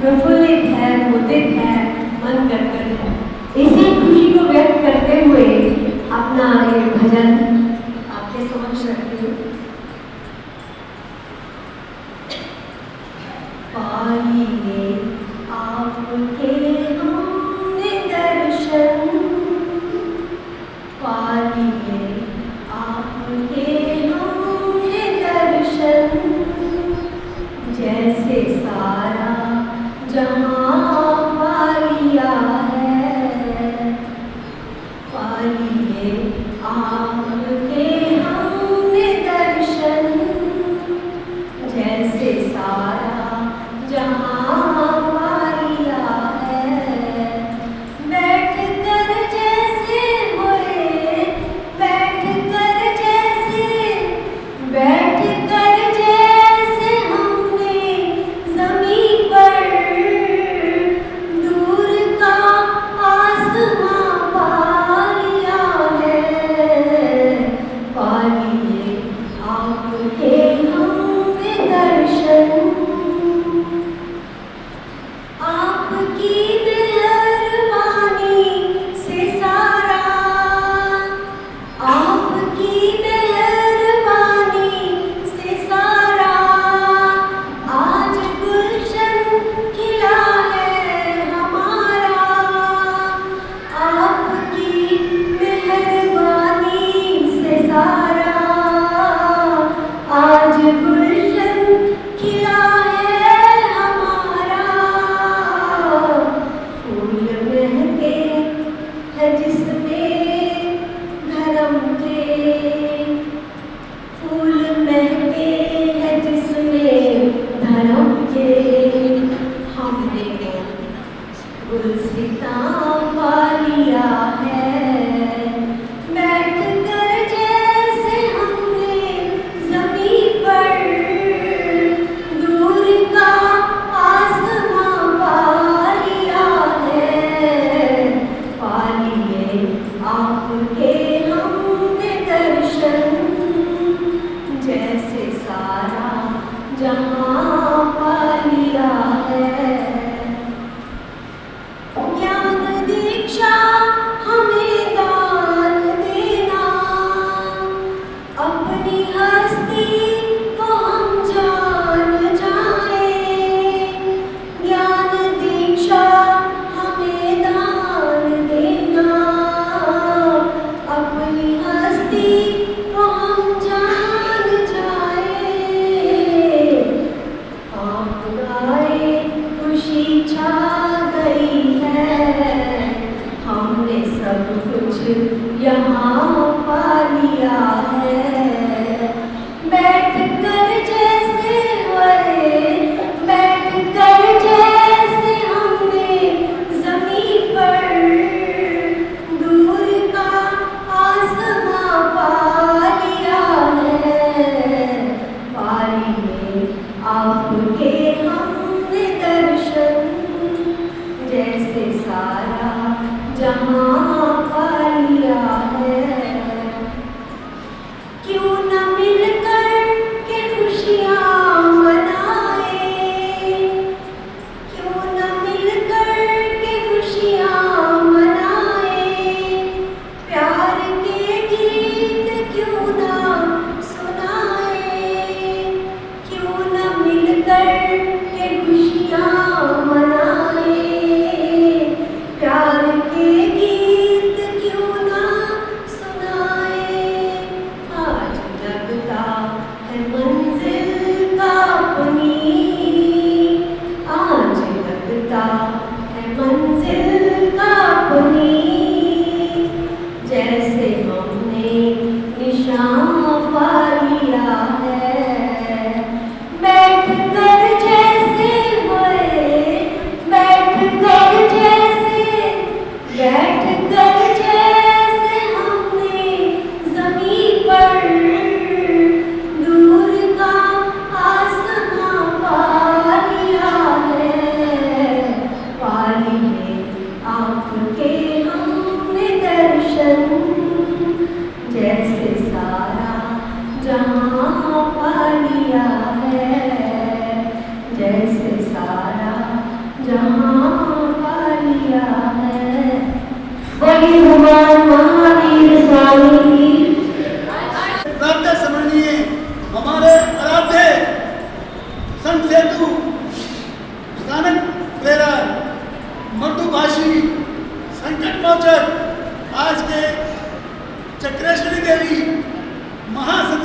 प्रफुल्लित है, मुदित है, मन गदगद है। इसी खुशी को व्यक्त करते हुए अपना ये भजन आपके समक्ष रखती हूँ। पाइए आपके हमने दर्शन, पाइए आपके हमने दर्शन, जैसे सारा जहां पा लिया है। पाइए आपके हमने दर्शन, जैसे सारा जहां पा लिया है। बैठ कर जैसे हुए, बैठ कर जैसे, बैठ कर जैसे हमने ज़मीन पर दूर का आसमां पा लिया है। पा लिए आपके हमने दर्शन, आपकी मेहरबानी से सारा, आपकी मेहरबानी से सारा आज गुलशन खिला है हमारा। आपकी मेहरबानी से सारा आज गुलशन खिला है हमारा। फूल महके है जिसमें धर्म के, फूल महके है जिसमें धर्म के, हमने गुलसिता पा लिया है। बैठ कर जैसे हमने ज़मीन पर दूर का आसमां पा लिया है। पा लिए आपके हमने दर्शन, जैसे सारा जहां पा लिया है। ज्ञान दीक्षा हमें दान देना, अपनी हस्ती को हम जान जाए। ज्ञान दीक्षा हमें दान देना, अपनी हस्ती को हम जान जाए। आप गाए खुशी छा गई है, हमने सब कुछ यहाँ पा लिया है। बैठ कर जैसे हुए, बैठ कर जैसे हमने ज़मीन पर दूर का आसमां पा लिया है। पा लिए आपके हमने दर्शन, जैसे सारा जहां पा लिया है। क्यों न मिलकर के खुशियाँ मनाए, क्यों न मिलकर के खुशियाँ मनाए। प्यार के गीत क्यों ना सुनाए, क्यों न मिलकर के खुशियाँ मनाए। प्यार के गीत क्यों ना सुनाए। आज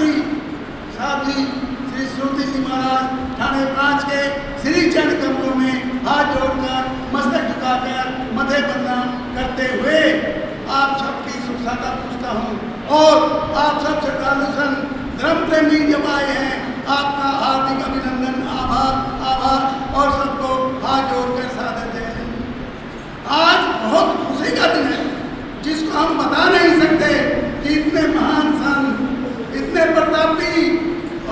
साहब जी श्री श्रुति जी महाराज थाने 5 के श्री चरण कमलों में हाथ जोड़कर मस्तक झुकाकर मथे बंदना करते हुए आप सबकी सुख सादा पूछता हूँ और आप सब श्रद्धालु संत धर्म प्रेमी जब आए हैं आपका हार्दिक अभिनंदन आभार और सबको हाथ जोड़कर सादर जय। आज बहुत खुशी का दिन है जिसको हम बता नहीं सकते कि इतने महान संत इतने प्रतापी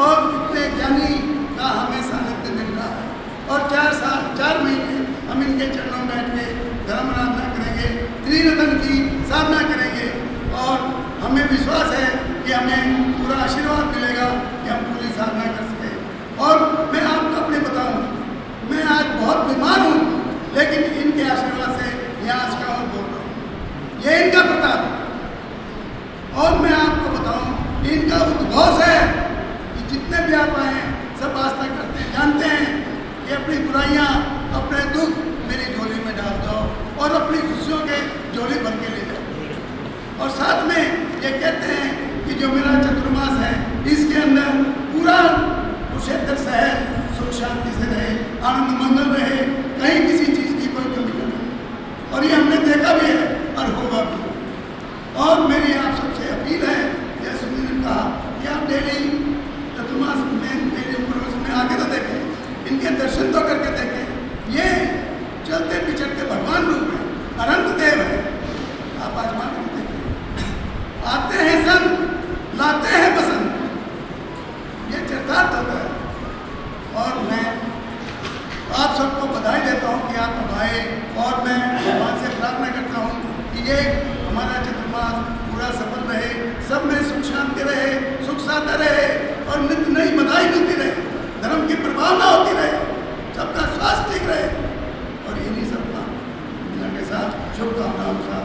और इतने ज्ञानी का हमें सानिध्य मिल रहा है और 4 महीने हम इनके चरणों में बैठ के धर्म आराधना करेंगे, त्रिरत्न की साधना करेंगे और हमें विश्वास है कि हमें पूरा आशीर्वाद मिलेगा कि हम पूरी साधना कर सकें। और मैं आपको अपने बताऊं, मैं आज बहुत बीमार हूँ लेकिन इनके आशीर्वाद से यहाँ आज का बोल रहा हूँ, ये इनका प्रताप है। और मैं आपको बताऊं इनका उद्घोष है कि जितने भी आप आए हैं सब आस्था करते हैं, जानते हैं कि अपनी बुराइयां अपने दुख मेरी झोली में डाल दो और अपनी खुशियों के झोली भर के ले जाओ। और साथ में ये कहते हैं कि जो मेरा चतुर्मास है इसके अंदर पूरा कुरुक्षेत्र शहर सुख शांति से रहे, आनंद मंगल रहे, कहीं किसी चीज़ की कोई कमी न रहे। और ये हमने देखा भी है और होगा भी। और मेरी आप सबसे अपील है, जैसे सुनील ने कहा कि आप डेली चतुर्मास में डेली में आके तो देखें, इनके दर्शन तो करके देखें। ये चलते बिचरते भगवान रूप है, अनंत देव है। आप आजमा के देखें, आते हैं संत लाते हैं बसंत, ये चरितार्थ होता है। और मैं आप सबको बधाई देता हूँ कि आप अब आए और मैं भगवान से प्रार्थना करता हूँ कि ये हमारा चतुर्मास पूरा सफल रहे, सब में सुख शांति रहे, सुख साधा रहे और नित्य नई बधाई मिलती रहे, धर्म की प्रभावना होती रहे, सबका स्वास्थ्य ठीक रहे और इन्हीं सबका के साथ शुभकामनाओं के साथ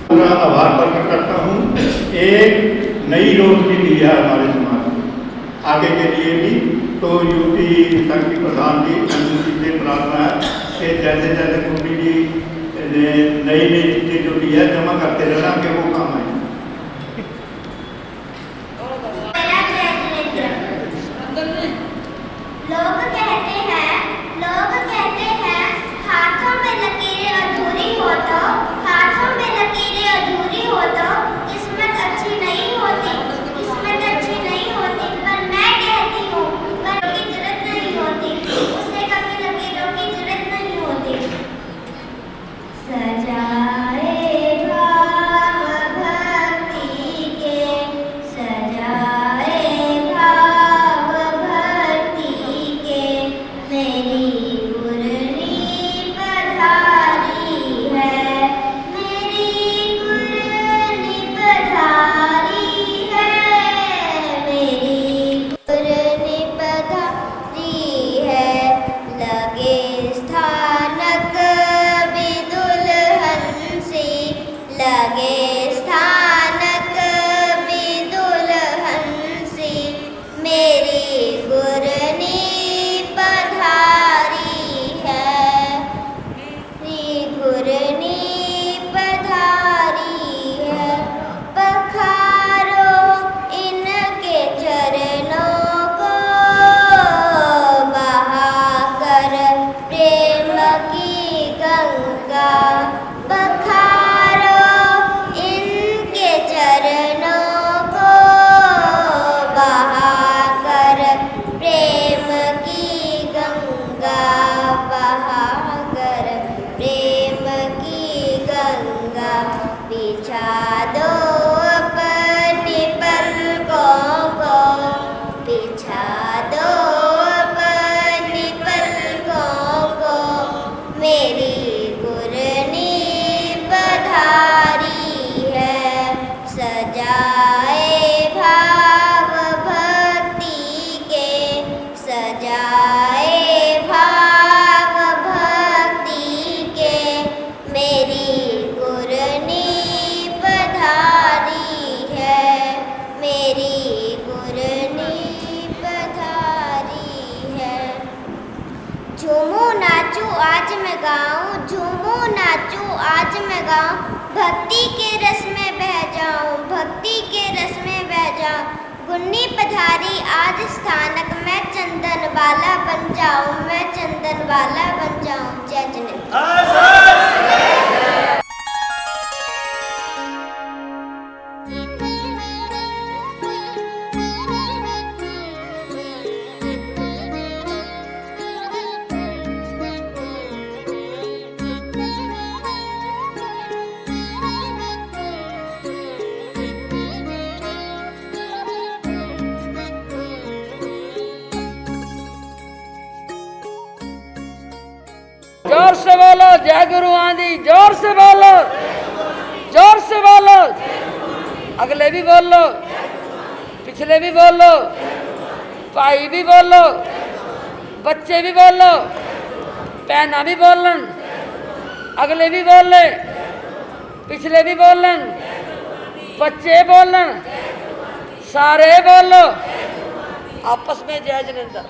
पूरा आभार प्रकट करता हूँ। एक नई रोशनी दी है हमारे समाज में आगे के लिए भी। तो यूपी संघ की प्रधान जी अंजू जी से प्रार्थना है कि जैसे जैसे कुंडी जी नई नई चीज़ें जो दी है जमा करते रहना कि वो काम आए। लोग कहते हैं हाथों में लकीरें अधूरी हो तो किस्मत अच्छी नहीं होती, पर मैं कहती हूँ की जरूरत नहीं होती, उसे कभी लकीरों की जरूरत नहीं होती। सजाए भाव भक्ति के, सजाए भाव भक्ति के, मेरी गुरनी पधारी है, मेरी गुरनी पधारी है, मेरी गुरनी पधारी है। लगे स्थानक भी दुल्हन सी, लगे स्थानक भी दुल्हन सी, मेरी गुरनी पधारी है, मेरी गुरनी पधारी है। पखारो इनके चरणों को, बहाकर प्रेम की गंगा, पखारो इनके चरणों को, बहाकर प्रेम की गंगा, बहाकर प्रेम की गंगा। बिछा दो अपनी पलकों को, बिछा दो अपनी पलकों को, मेरी गुरनी पधारी है। सजाए भाव भक्ति के, सजाए भाव भक्ति के, मेरी गुरनी पधारी है, मेरी गुरनी पधारी है। झूमू नाचू आज मैं गाऊं, झूमू नाचू आज मैं गाऊं, भक्ति के रस में बह जाऊं, भक्ति के रस में गुन्नी पधारी आज स्थानक, मैं चंदन वाला बन जाऊं, मैं चंदन वाला बन जाऊं। जय जनक। जोर से बोलो जय गुरु आदि, जोर से बोलो, जोर से बोलो। अगले भी बोल लो, पिछले भी बोल लो, भाई भी बोल लो, बच्चे भी बोल लो, पहना भी बोलन, अगले भी बोल ले, पिछले भी बोलन, बच्चे बोलन, सारे बोलो आपस में जय जिनेंद्र।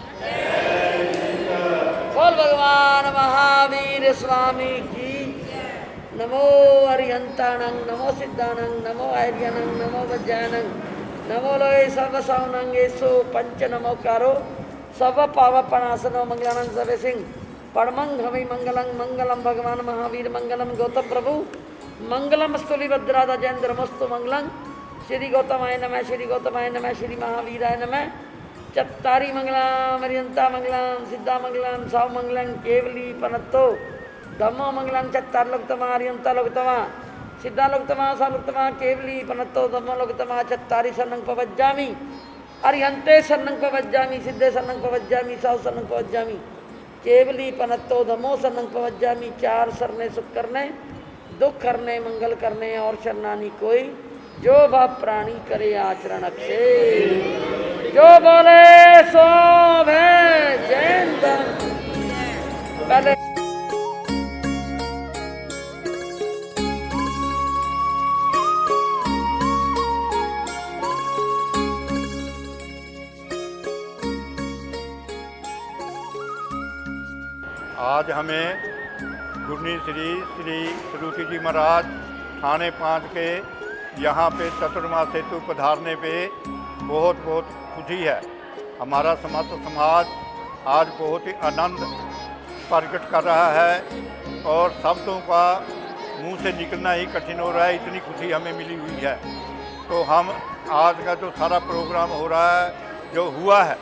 बोल भगवान महावीर स्वामी की। नमो अरिहंताणं, नमो सिद्धाणं, नमो आर्यणं, नमो वज्रायणं, नमो लोय सर्वसावनं येसो पंच नमोकारो सर्व पावपणासनो मंगलानं सर्वे सिंह परमं हवि मंगलं मंगलम भगवान महावीर मंगलम गौतम प्रभु मंगलम स्तुलिभद्रा जयेंद्रमस्तु मंगलं। श्री गौतमाय नमः, श्री गौतमाय नमः, श्री महावीराय नमः। चत्तारी मंगलम अरिहंता मंगलम सिद्धा मंगलम साव मंगलम केवली पनत्तो धम्मो मंगलम। चत्तार लोकतमा अरिहंता लोकतमा सिद्धा लोकतमा सा लोकतमा केवली पनत्तो धम्मो लोकतमा। चत्तारी सन्नं पवज्जामि अरिहंते सन्नं पवज्जामि सिद्धे सन्नं पवज्जामि साव सन्नं पवज्जामि केवली पनत्तो धम्मो सन्नं पवज्जामि। चार सरने सुख करने, दुख करने, मंगल करने और शरणानी कोई, जो भाव प्राणी करे आचरण अक्षय। जो बोले सो भय जयेंद्र। पहले आज हमें गुरनी श्री श्रुति जी महाराज थाने 5 के यहाँ पे चतुर्मास हेतु पधारने पे बहुत बहुत खुशी है। हमारा समस्त समाज आज बहुत ही आनंद प्रकट कर रहा है और शब्दों का मुंह से निकलना ही कठिन हो रहा है, इतनी खुशी हमें मिली हुई है। तो हम आज का जो सारा प्रोग्राम हो रहा है, जो हुआ है,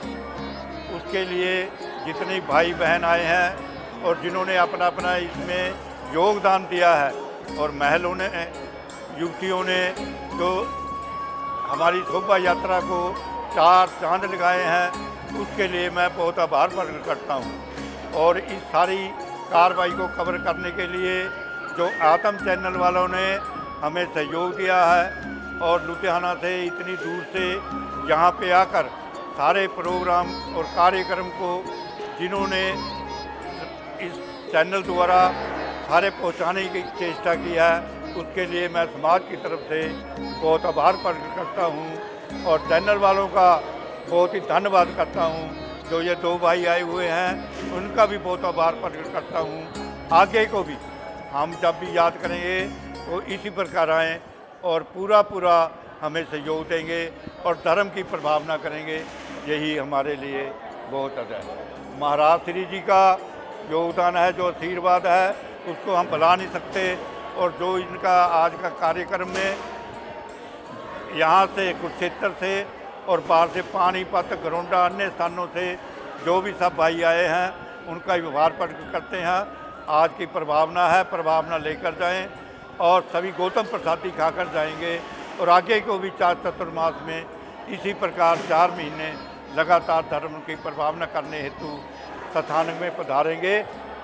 उसके लिए जितने भाई बहन आए हैं और जिन्होंने अपना अपना इसमें योगदान दिया है और महलों ने, युवतियों ने जो हमारी शोभा यात्रा को 4 चांद लगाए हैं, उसके लिए मैं बहुत आभार प्रकट करता हूँ। और इस सारी कार्रवाई को कवर करने के लिए जो आत्म चैनल वालों ने हमें सहयोग दिया है और लुधियाना से इतनी दूर से यहाँ पे आकर सारे प्रोग्राम और कार्यक्रम को जिन्होंने इस चैनल द्वारा सारे पहुँचाने की चेष्टा की है, उसके लिए मैं समाज की तरफ से बहुत आभार प्रकट करता हूँ और चैनल वालों का बहुत ही धन्यवाद करता हूँ। जो ये 2 भाई आए हुए हैं, उनका भी बहुत आभार प्रकट करता हूँ। आगे को भी हम जब भी याद करेंगे तो इसी प्रकार आएँ और पूरा हमें सहयोग देंगे और धर्म की प्रभावना करेंगे, यही हमारे लिए बहुत अच्छा है। महाराज श्री जी का योगदान है, जो आशीर्वाद है, उसको हम भुला नहीं सकते। और जो इनका आज का कार्यक्रम में यहाँ से कुरुक्षेत्र से और बाहर से पानीपत, गरोंडा, अन्य स्थानों से जो भी सब भाई आए हैं, उनका व्यवहार प्रकट करते हैं। आज की प्रभावना है, प्रभावना लेकर जाएं और सभी गौतम प्रसादी खाकर जाएंगे और आगे को भी 4 चतुर्मास में इसी प्रकार 4 महीने लगातार धर्म की प्रभावना करने हेतु स्थान में पधारेंगे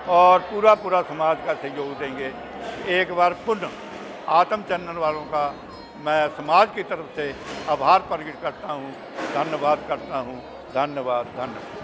और पूरा समाज का सहयोग देंगे। एक बार पुनः आत्म चैनल वालों का मैं समाज की तरफ से आभार प्रकट करता हूँ, धन्यवाद करता हूँ। धन्यवाद।